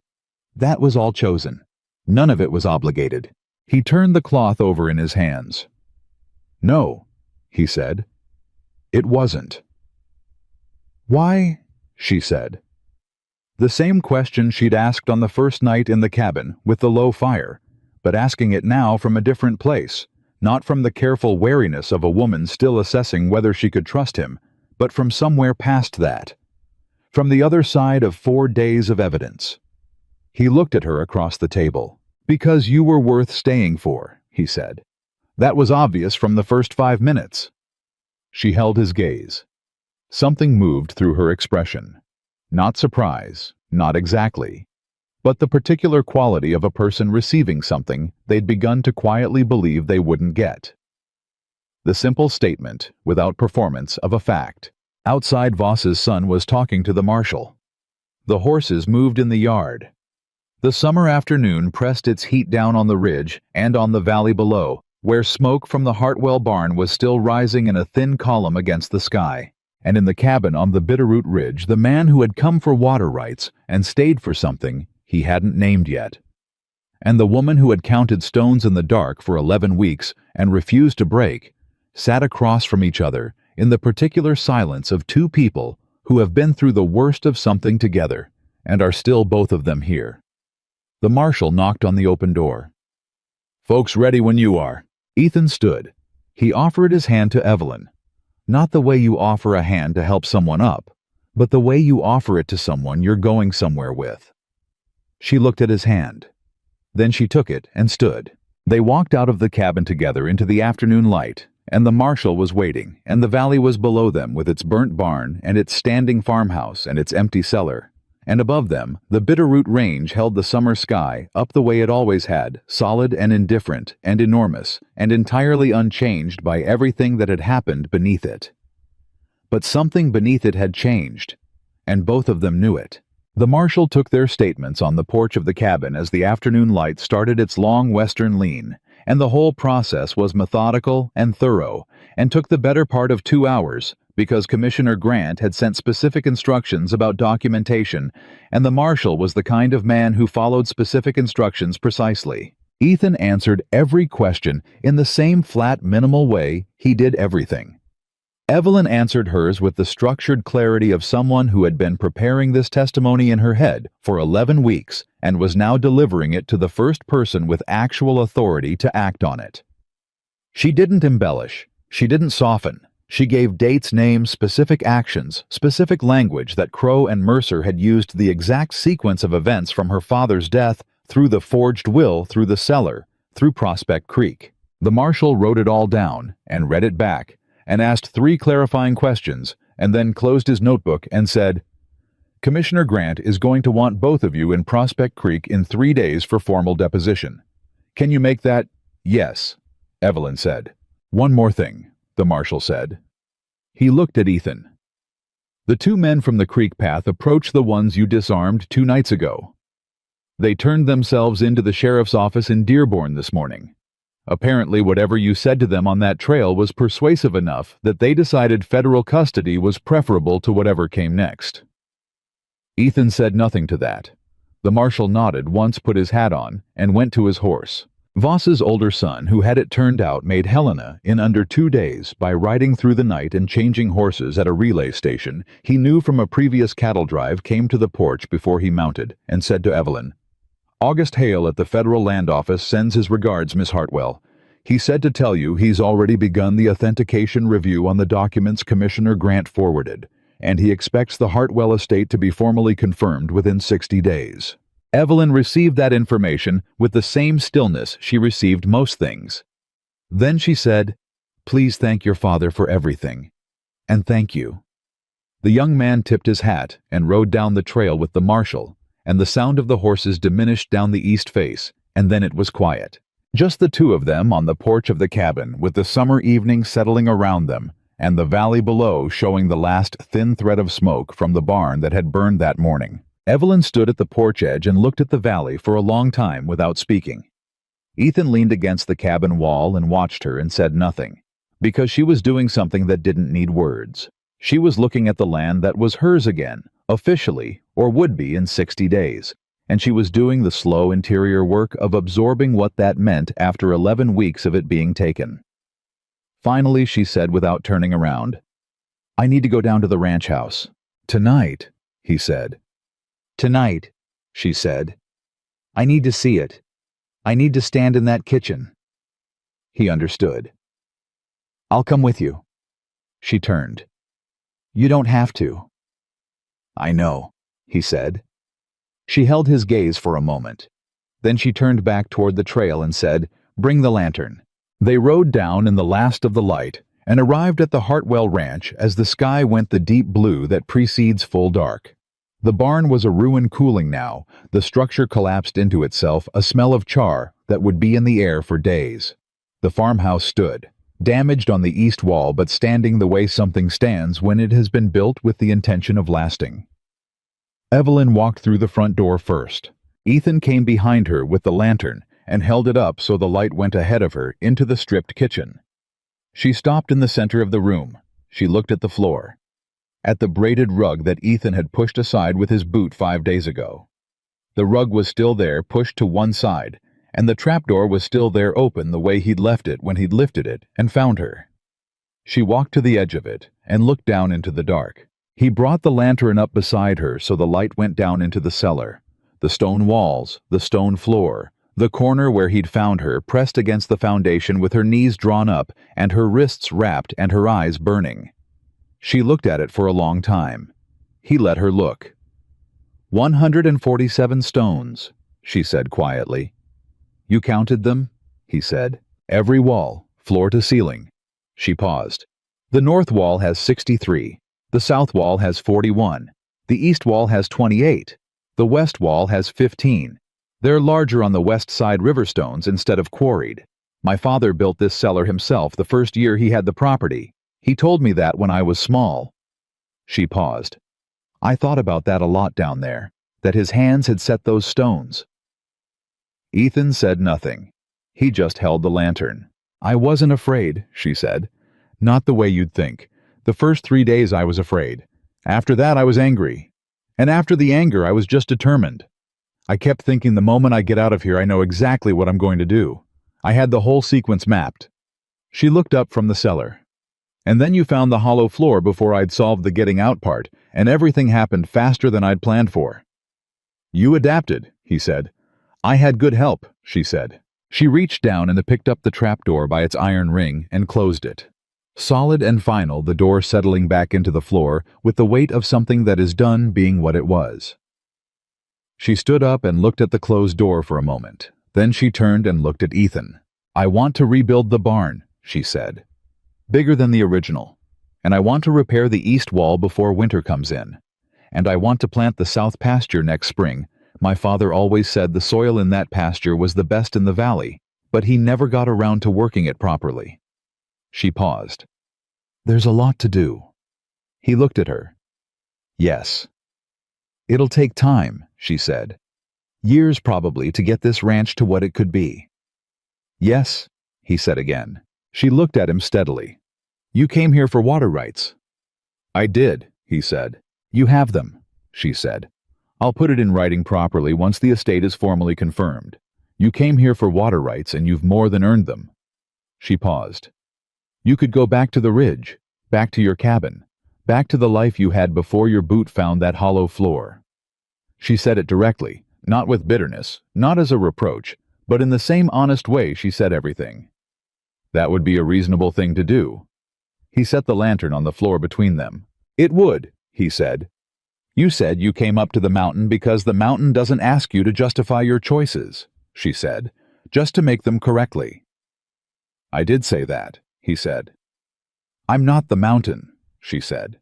That was all chosen. None of it was obligated. He turned the cloth over in his hands. No, he said. It wasn't. Why? She said. The same question she'd asked on the first night in the cabin with the low fire, but asking it now from a different place, not from the careful wariness of a woman still assessing whether she could trust him, but from somewhere past that. From the other side of 4 days of evidence. He looked at her across the table. Because you were worth staying for, he said. That was obvious from the first 5 minutes. She held his gaze. Something moved through her expression. Not surprise, not exactly, but the particular quality of a person receiving something they'd begun to quietly believe they wouldn't get. The simple statement, without performance, of a fact. Outside, Voss's son was talking to the marshal. The horses moved in the yard. The summer afternoon pressed its heat down on the ridge and on the valley below, where smoke from the Hartwell barn was still rising in a thin column against the sky. And in the cabin on the Bitterroot Ridge, the man who had come for water rights and stayed for something he hadn't named yet. And the woman who had counted stones in the dark for 11 weeks and refused to break, sat across from each other in the particular silence of 2 people who have been through the worst of something together and are still both of them here. The marshal knocked on the open door. Folks ready when you are. Ethan stood. He offered his hand to Evelyn. Not the way you offer a hand to help someone up, but the way you offer it to someone you're going somewhere with. She looked at his hand. Then she took it and stood. They walked out of the cabin together into the afternoon light, and the marshal was waiting, and the valley was below them with its burnt barn and its standing farmhouse and its empty cellar. And above them, the Bitterroot Range held the summer sky up the way it always had, solid and indifferent and enormous, and entirely unchanged by everything that had happened beneath it. But something beneath it had changed, and both of them knew it. The marshal took their statements on the porch of the cabin as the afternoon light started its long western lean, and the whole process was methodical and thorough, and took the better part of 2 hours, because Commissioner Grant had sent specific instructions about documentation, and the marshal was the kind of man who followed specific instructions precisely. Ethan answered every question in the same flat, minimal way he did everything. Evelyn answered hers with the structured clarity of someone who had been preparing this testimony in her head for 11 weeks and was now delivering it to the first person with actual authority to act on it. She didn't embellish. She didn't soften. She gave dates, names, specific actions, specific language that Crow and Mercer had used the exact sequence of events from her father's death through the forged will, through the cellar, through Prospect Creek. The marshal wrote it all down and read it back and asked 3 clarifying questions, and then closed his notebook and said, "Commissioner Grant is going to want both of you in Prospect Creek in 3 days for formal deposition. Can you make that?" "Yes," Evelyn said. "One more thing," the marshal said. He looked at Ethan. "The 2 men from the creek path approached the ones you disarmed 2 nights ago. They turned themselves into the sheriff's office in Dearborn this morning. Apparently, whatever you said to them on that trail was persuasive enough that they decided federal custody was preferable to whatever came next." Ethan said nothing to that. The marshal nodded once, put his hat on, and went to his horse. Voss's older son, who had it turned out, made Helena in under 2 days by riding through the night and changing horses at a relay station he knew from a previous cattle drive, came to the porch before he mounted and said to Evelyn, "August Hale at the Federal Land Office sends his regards, Miss Hartwell. He said to tell you he's already begun the authentication review on the documents Commissioner Grant forwarded, and he expects the Hartwell estate to be formally confirmed within 60 days. Evelyn received that information with the same stillness she received most things. Then she said, "Please thank your father for everything. And thank you." The young man tipped his hat and rode down the trail with the marshal, and the sound of the horses diminished down the east face, and then it was quiet. Just the 2 of them on the porch of the cabin, with the summer evening settling around them, and the valley below showing the last thin thread of smoke from the barn that had burned that morning. Evelyn stood at the porch edge and looked at the valley for a long time without speaking. Ethan leaned against the cabin wall and watched her and said nothing, because she was doing something that didn't need words. She was looking at the land that was hers again, officially, or would be in 60 days, and she was doing the slow interior work of absorbing what that meant after 11 weeks of it being taken. Finally, she said without turning around, "I need to go down to the ranch house." "Tonight," he said. "Tonight," she said. "I need to see it. I need to stand in that kitchen." He understood. "I'll come with you." She turned. "You don't have to." "I know," he said. She held his gaze for a moment. Then she turned back toward the trail and said, "Bring the lantern." They rode down in the last of the light and arrived at the Hartwell Ranch as the sky went the deep blue that precedes full dark. The barn was a ruin cooling now, the structure collapsed into itself, a smell of char that would be in the air for days. The farmhouse stood, damaged on the east wall but standing the way something stands when it has been built with the intention of lasting. Evelyn walked through the front door first. Ethan came behind her with the lantern and held it up so the light went ahead of her into the stripped kitchen. She stopped in the center of the room. She looked at the floor, at the braided rug that Ethan had pushed aside with his boot 5 days ago. The rug was still there, pushed to one side, and the trapdoor was still there, open the way he'd left it when he'd lifted it and found her. She walked to the edge of it and looked down into the dark. He brought the lantern up beside her so the light went down into the cellar, the stone walls, the stone floor, the corner where he'd found her, pressed against the foundation with her knees drawn up and her wrists wrapped and her eyes burning. She looked at it for a long time. He let her look. 147 stones, she said quietly. You counted them? He said. Every wall, floor to ceiling. She paused. The north wall has 63. The south wall has 41. The east wall has 28. The west wall has 15. They're larger on the west side river stones instead of quarried. My father built this cellar himself the first year he had the property. He told me that when I was small. She paused. I thought about that a lot down there. that his hands had set those stones. Ethan said nothing. He just held the lantern. "I wasn't afraid," she said. "Not the way you'd think. The first 3 days I was afraid. After that I was angry. And after the anger I was just determined. I kept thinking the moment I get out of here I know exactly what I'm going to do. I had the whole sequence mapped." She looked up from the cellar. "And then you found the hollow floor before I'd solved the getting out part, and everything happened faster than I'd planned for." "You adapted," he said. "I had good help," she said. She reached down and picked up the trapdoor by its iron ring and closed it. Solid and final, the door settling back into the floor with the weight of something that is done being what it was. She stood up and looked at the closed door for a moment. Then she turned and looked at Ethan. "I want to rebuild the barn," she said. "Bigger than the original. And I want to repair the east wall before winter comes in. And I want to plant the south pasture next spring. My father always said the soil in that pasture was the best in the valley, but he never got around to working it properly." She paused. "There's a lot to do." He looked at her. "Yes." "It'll take time," she said. "Years probably to get this ranch to what it could be." "Yes," he said again. She looked at him steadily. "You came here for water rights." "I did," he said. "You have them," she said. "I'll put it in writing properly once the estate is formally confirmed. You came here for water rights and you've more than earned them." She paused. "You could go back to the ridge, back to your cabin, back to the life you had before your boot found that hollow floor." She said it directly, not with bitterness, not as a reproach, but in the same honest way she said everything. "That would be a reasonable thing to do." He set the lantern on the floor between them. "It would," he said. "You said you came up to the mountain because the mountain doesn't ask you to justify your choices," she said, "just to make them correctly." "I did say that," he said. "I'm not the mountain," she said.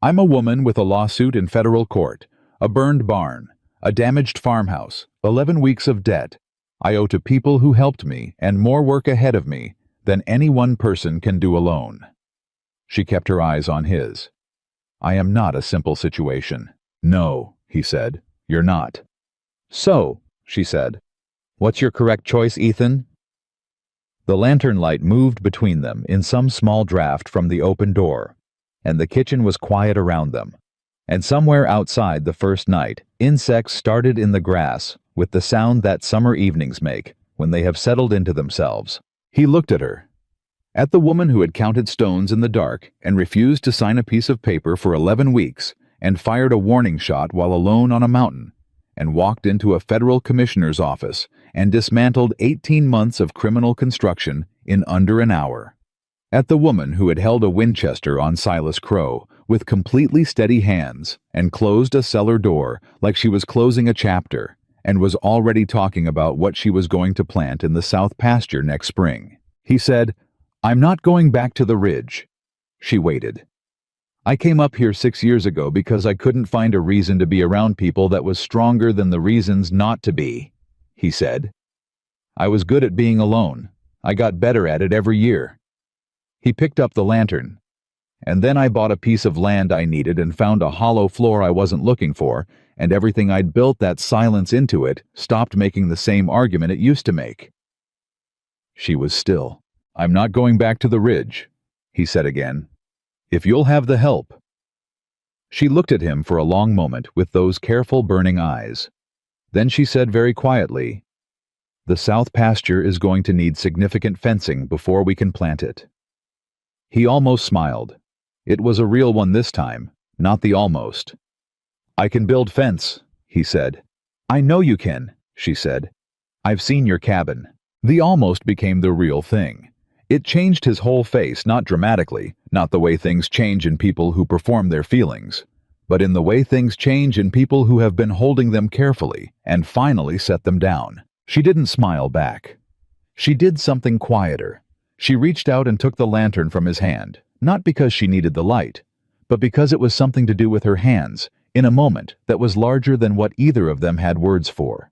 "I'm a woman with a lawsuit in federal court, a burned barn, a damaged farmhouse, 11 weeks of debt. I owe to people who helped me and more work ahead of me than any one person can do alone." She kept her eyes on his. "I am not a simple situation." "No," he said, "you're not." "So," she said, "what's your correct choice, Ethan?" The lantern light moved between them in some small draft from the open door, and the kitchen was quiet around them. And somewhere outside the first night, insects started in the grass with the sound that summer evenings make when they have settled into themselves. He looked at her. At the woman who had counted stones in the dark and refused to sign a piece of paper for 11 weeks and fired a warning shot while alone on a mountain, and walked into a federal commissioner's office and dismantled 18 months of criminal construction in under an hour. At the woman who had held a Winchester on Silas Crow with completely steady hands and closed a cellar door like she was closing a chapter and was already talking about what she was going to plant in the south pasture next spring. He said, "I'm not going back to the ridge." She waited. "I came up here 6 years ago because I couldn't find a reason to be around people that was stronger than the reasons not to be," he said. "I was good at being alone. I got better at it every year." He picked up the lantern. "And then I bought a piece of land I needed and found a hollow floor I wasn't looking for, and everything I'd built that silence into it stopped making the same argument it used to make." She was still. "I'm not going back to the ridge," he said again. "If you'll have the help." She looked at him for a long moment with those careful burning eyes. Then she said very quietly, "The south pasture is going to need significant fencing before we can plant it." He almost smiled. It was a real one this time, not the almost. "I can build fence," he said. "I know you can," she said. "I've seen your cabin." The almost became the real thing. It changed his whole face, not dramatically, not the way things change in people who perform their feelings, but in the way things change in people who have been holding them carefully and finally set them down. She didn't smile back. She did something quieter. She reached out and took the lantern from his hand, not because she needed the light, but because it was something to do with her hands, in a moment that was larger than what either of them had words for.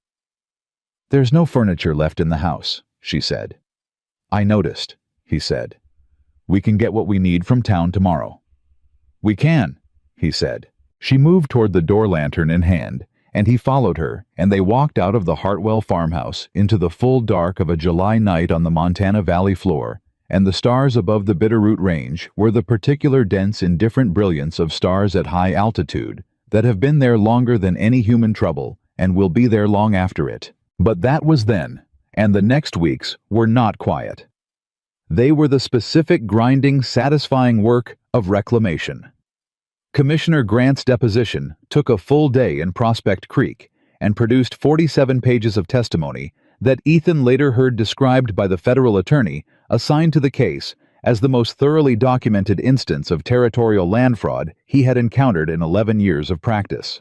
"There's no furniture left in the house," she said. "I noticed," he said. "We can get what we need from town tomorrow." "We can," he said. She moved toward the door lantern in hand, and he followed her, and they walked out of the Hartwell farmhouse into the full dark of a July night on the Montana Valley floor, and the stars above the Bitterroot Range were the particular dense indifferent brilliance of stars at high altitude that have been there longer than any human trouble and will be there long after it. But that was then, and the next weeks were not quiet. They were the specific, grinding, satisfying work of reclamation. Commissioner Grant's deposition took a full day in Prospect Creek and produced 47 pages of testimony that Ethan later heard described by the federal attorney assigned to the case as the most thoroughly documented instance of territorial land fraud he had encountered in 11 years of practice.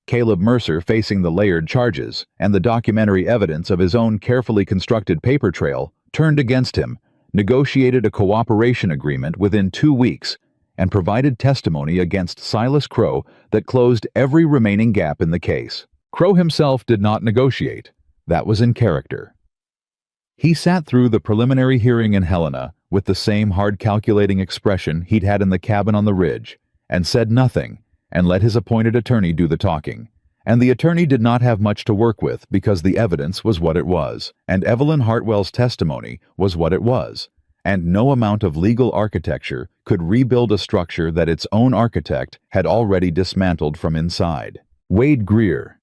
Caleb Mercer, facing the layered charges and the documentary evidence of his own carefully constructed paper trail, turned against him, negotiated a cooperation agreement within 2 weeks, and provided testimony against Silas Crow that closed every remaining gap in the case. Crow himself did not negotiate. That was in character. He sat through the preliminary hearing in Helena with the same hard calculating expression he'd had in the cabin on the ridge, and said nothing, and let his appointed attorney do the talking. And the attorney did not have much to work with because the evidence was what it was, and Evelyn Hartwell's testimony was what it was, and no amount of legal architecture could rebuild a structure that its own architect had already dismantled from inside. Wade Greer,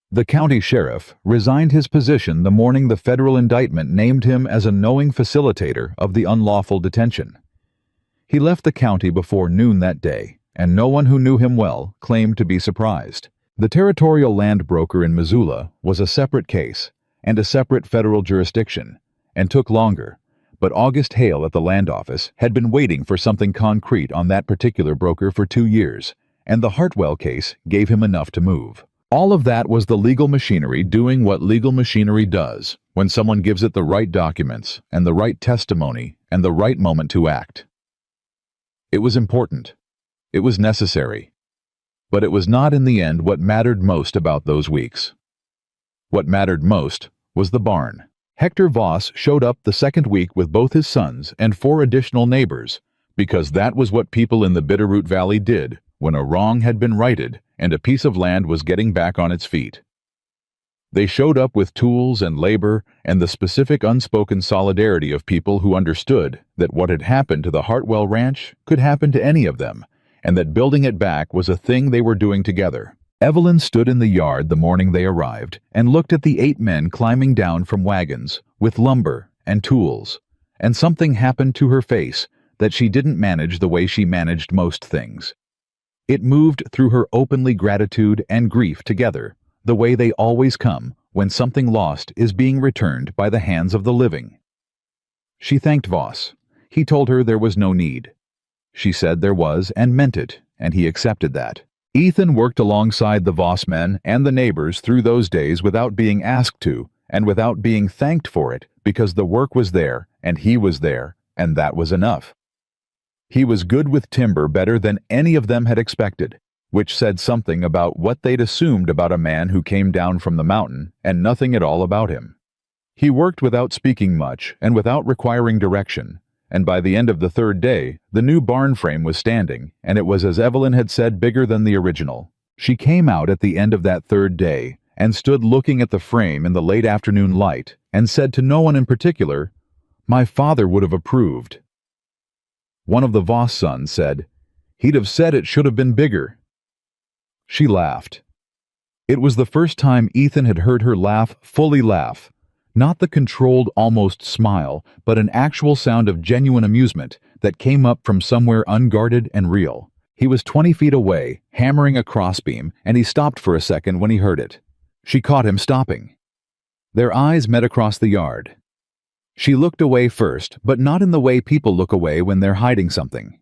the county sheriff, resigned his position the morning the federal indictment named him as a knowing facilitator of the unlawful detention. He left the county before noon that day, and no one who knew him well claimed to be surprised. The territorial land broker in Missoula was a separate case and a separate federal jurisdiction, and took longer, but August Hale at the land office had been waiting for something concrete on that particular broker for 2 years, and the Hartwell case gave him enough to move. All of that was the legal machinery doing what legal machinery does when someone gives it the right documents and the right testimony and the right moment to act. It was important. It was necessary. But it was not in the end what mattered most about those weeks. What mattered most was the barn. Hector Voss showed up the second week with both his sons and 4 additional neighbors, because that was what people in the Bitterroot Valley did when a wrong had been righted and a piece of land was getting back on its feet. They showed up with tools and labor and the specific unspoken solidarity of people who understood that what had happened to the Hartwell Ranch could happen to any of them, and that building it back was a thing they were doing together. Evelyn stood in the yard the morning they arrived and looked at the 8 men climbing down from wagons with lumber and tools, and something happened to her face that she didn't manage the way she managed most things. It moved through her openly gratitude and grief together, the way they always come when something lost is being returned by the hands of the living. She thanked Voss. He told her there was no need. She said there was and meant it, and he accepted that. Ethan worked alongside the Voss men and the neighbors through those days without being asked to, and without being thanked for it, because the work was there, and he was there, and that was enough. He was good with timber better than any of them had expected, which said something about what they'd assumed about a man who came down from the mountain and nothing at all about him. He worked without speaking much and without requiring direction, and by the end of the 3rd day, the new barn frame was standing, and it was, as Evelyn had said, bigger than the original. She came out at the end of that 3rd day and stood looking at the frame in the late afternoon light and said to no one in particular, "My father would have approved." One of the Voss sons said, "He'd have said it should have been bigger." She laughed. It was the first time Ethan had heard her laugh, fully laugh. Not the controlled, almost smile, but an actual sound of genuine amusement that came up from somewhere unguarded and real. He was 20 feet away, hammering a crossbeam, and he stopped for a second when he heard it. She caught him stopping. Their eyes met across the yard. She looked away first, but not in the way people look away when they're hiding something.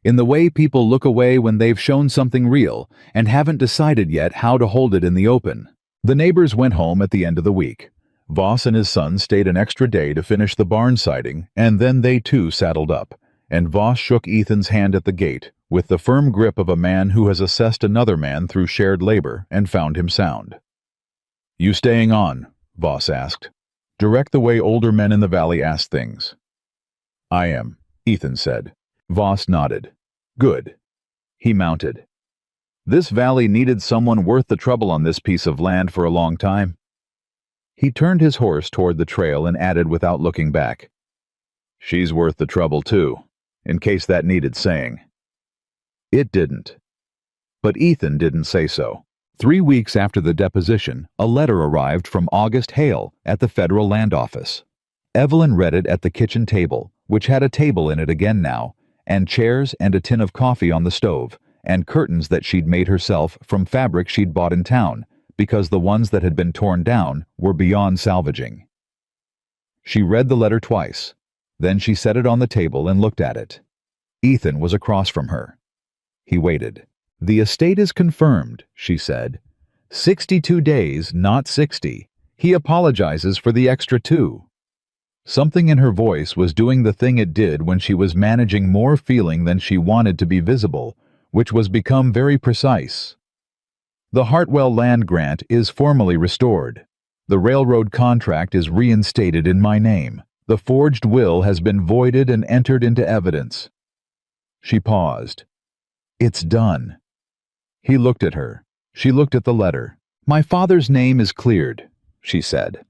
In the way people look away when they've shown something real and haven't decided yet how to hold it in the open. The neighbors went home at the end of the week. Voss and his son stayed an extra day to finish the barn siding, and then they too saddled up, and Voss shook Ethan's hand at the gate with the firm grip of a man who has assessed another man through shared labor and found him sound. "You staying on?" Voss asked. "Direct the way older men in the valley ask things." "I am," Ethan said. Voss nodded. "Good." He mounted. This valley needed someone worth the trouble on this piece of land for a long time. He turned his horse toward the trail and added without looking back, "She's worth the trouble too, in case that needed saying." It didn't. But Ethan didn't say so. 3 weeks after the deposition, a letter arrived from August Hale at the Federal Land Office. Evelyn read it at the kitchen table, which had a table in it again now, and chairs and a tin of coffee on the stove, and curtains that she'd made herself from fabric she'd bought in town, because the ones that had been torn down were beyond salvaging. She read the letter twice. Then she set it on the table and looked at it. Ethan was across from her. He waited. "The estate is confirmed," she said. 62 days, not 60. He apologizes for the extra 2. Something in her voice was doing the thing it did when she was managing more feeling than she wanted to be visible, which was become very precise. "The Hartwell land grant is formally restored. The railroad contract is reinstated in my name. The forged will has been voided and entered into evidence." She paused. "It's done." He looked at her. She looked at the letter. "My father's name is cleared," she said.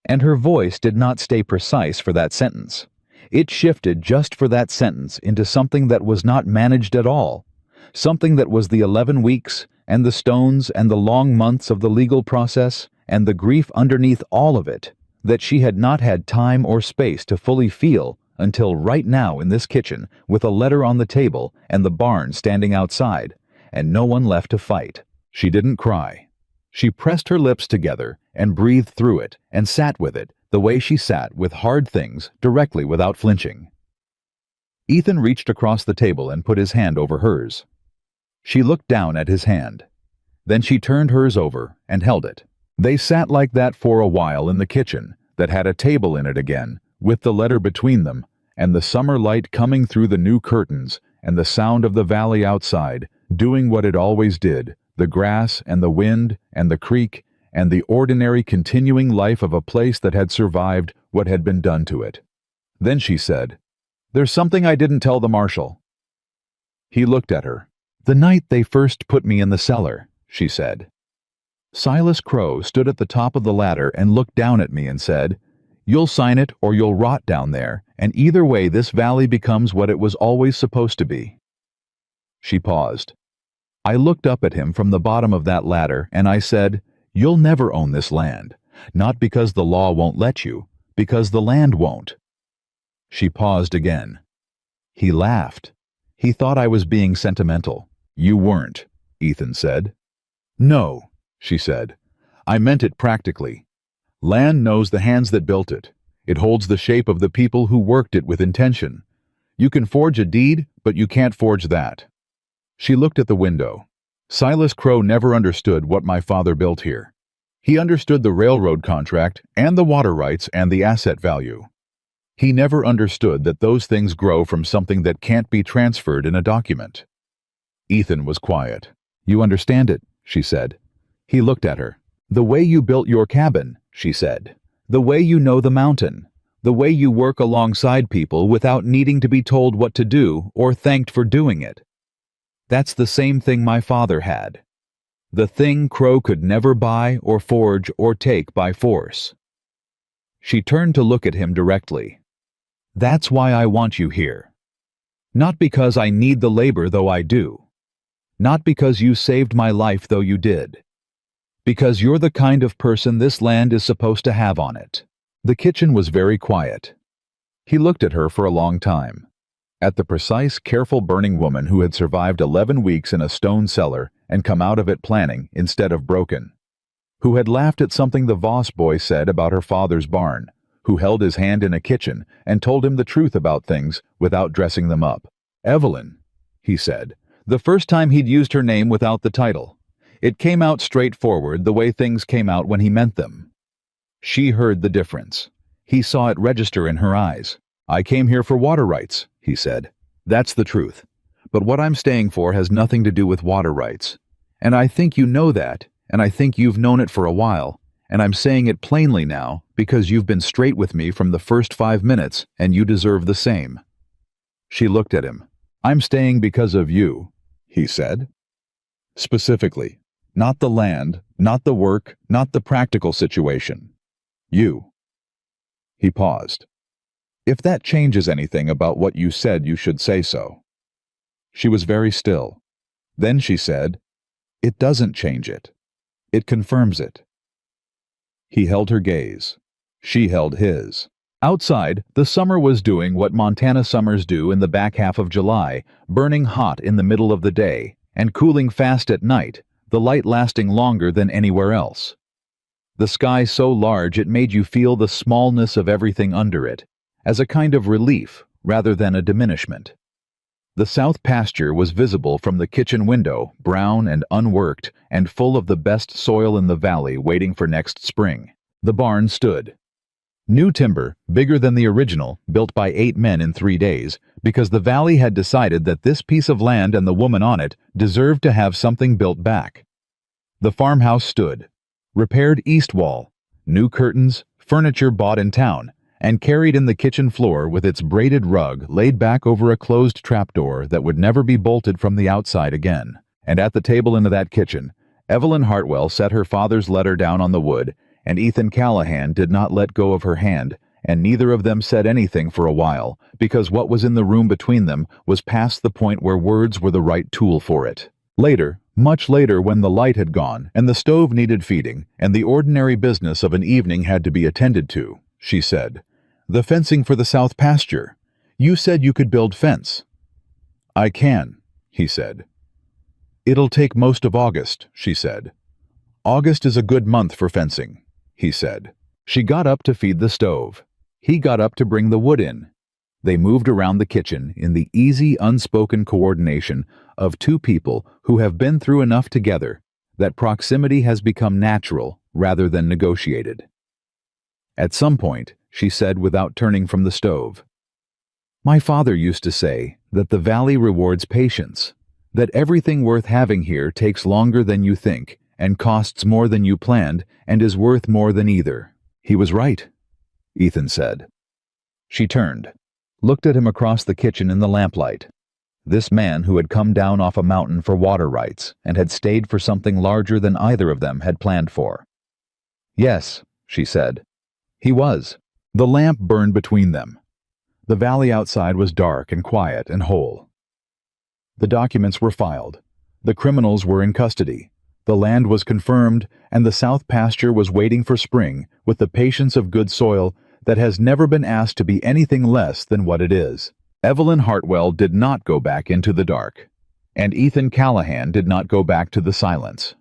And her voice did not stay precise for that sentence. It shifted just for that sentence into something that was not managed at all, something that was the 11 weeks and the stones and the long months of the legal process and the grief underneath all of it, that she had not had time or space to fully feel until right now in this kitchen with a letter on the table and the barn standing outside, and no one left to fight. She didn't cry. She pressed her lips together and breathed through it and sat with it the way she sat with hard things directly without flinching. Ethan reached across the table and put his hand over hers. She looked down at his hand. Then she turned hers over and held it. They sat like that for a while in the kitchen that had a table in it again, with the letter between them, and the summer light coming through the new curtains, and the sound of the valley outside, doing what it always did, the grass and the wind and the creek, and the ordinary continuing life of a place that had survived what had been done to it. Then she said, "There's something I didn't tell the marshal." He looked at her. "The night they first put me in the cellar," she said. "Silas Crow stood at the top of the ladder and looked down at me and said, 'You'll sign it or you'll rot down there, and either way this valley becomes what it was always supposed to be.'" She paused. "I looked up at him from the bottom of that ladder and I said, 'You'll never own this land, not because the law won't let you, because the land won't.'" She paused again. He laughed. He thought I was being sentimental. "You weren't," Ethan said. "No," she said. "I meant it practically. Land knows the hands that built it. It holds the shape of the people who worked it with intention. You can forge a deed, but you can't forge that." She looked at the window. "Silas Crow never understood what my father built here. He understood the railroad contract and the water rights and the asset value. He never understood that those things grow from something that can't be transferred in a document." Ethan was quiet. "You understand it," she said. He looked at her. "The way you built your cabin," she said. "The way you know the mountain. The way you work alongside people without needing to be told what to do or thanked for doing it. That's the same thing my father had. The thing Crow could never buy or forge or take by force." She turned to look at him directly. "That's why I want you here. Not because I need the labor, though I do. Not because you saved my life, though you did. Because you're the kind of person this land is supposed to have on it." The kitchen was very quiet. He looked at her for a long time. At the precise, careful burning woman who had survived 11 weeks in a stone cellar and come out of it planning instead of broken. Who had laughed at something the Voss boy said about her father's barn. Who held his hand in a kitchen and told him the truth about things without dressing them up. "Evelyn," he said, the first time he'd used her name without the title. It came out straightforward the way things came out when he meant them. She heard the difference. He saw it register in her eyes. "I came here for water rights," he said. "That's the truth. But what I'm staying for has nothing to do with water rights. And I think you know that, and I think you've known it for a while, and I'm saying it plainly now because you've been straight with me from the first 5 minutes, and you deserve the same." She looked at him. "I'm staying because of you," he said. Specifically, not the land, not the work, not the practical situation. You. He paused. If that changes anything about what you said, you should say so. She was very still. Then she said, "It doesn't change it. It confirms it." He held her gaze. She held his. Outside, the summer was doing what Montana summers do in the back half of July, burning hot in the middle of the day and cooling fast at night, the light lasting longer than anywhere else. The sky so large it made you feel the smallness of everything under it, as a kind of relief rather than a diminishment. The south pasture was visible from the kitchen window, brown and unworked, and full of the best soil in the valley waiting for next spring. The barn stood. New timber, bigger than the original, built by 8 men in 3 days, because the valley had decided that this piece of land and the woman on it deserved to have something built back. The farmhouse stood. Repaired east wall, new curtains, furniture bought in town, and carried in the kitchen floor with its braided rug laid back over a closed trapdoor that would never be bolted from the outside again. And at the table in that kitchen, Evelyn Hartwell set her father's letter down on the wood, and Ethan Callahan did not let go of her hand, and neither of them said anything for a while, because what was in the room between them was past the point where words were the right tool for it. Later, much later, when the light had gone, and the stove needed feeding, and the ordinary business of an evening had to be attended to, she said, "The fencing for the south pasture. You said you could build fence." "I can," he said. "It'll take most of August," she said. "August is a good month for fencing," he said. She got up to feed the stove. He got up to bring the wood in. They moved around the kitchen in the easy, unspoken coordination of two people who have been through enough together that proximity has become natural rather than negotiated. At some point, she said without turning from the stove, "My father used to say that the valley rewards patience, that everything worth having here takes longer than you think, and costs more than you planned, and is worth more than either." "He was right," Ethan said. She turned, looked at him across the kitchen in the lamplight. This man who had come down off a mountain for water rights and had stayed for something larger than either of them had planned for. "Yes," she said. "He was." The lamp burned between them. The valley outside was dark and quiet and whole. The documents were filed. The criminals were in custody. The land was confirmed, and the south pasture was waiting for spring with the patience of good soil that has never been asked to be anything less than what it is. Evelyn Hartwell did not go back into the dark, and Ethan Callahan did not go back to the silence.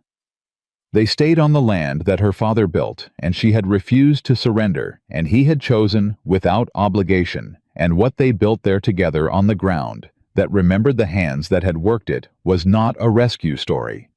They stayed on the land that her father built, and she had refused to surrender, and he had chosen without obligation, and what they built there together on the ground that remembered the hands that had worked it was not a rescue story.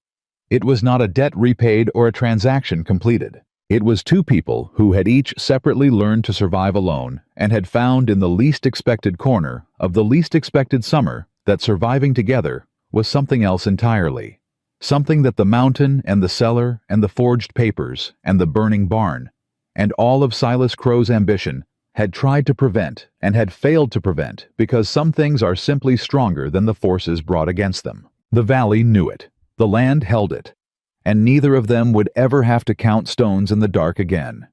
It was not a debt repaid or a transaction completed. It was two people who had each separately learned to survive alone and had found in the least expected corner of the least expected summer that surviving together was something else entirely. Something that the mountain and the cellar and the forged papers and the burning barn and all of Silas Crow's ambition had tried to prevent and had failed to prevent because some things are simply stronger than the forces brought against them. The valley knew it. The land held it. And neither of them would ever have to count stones in the dark again.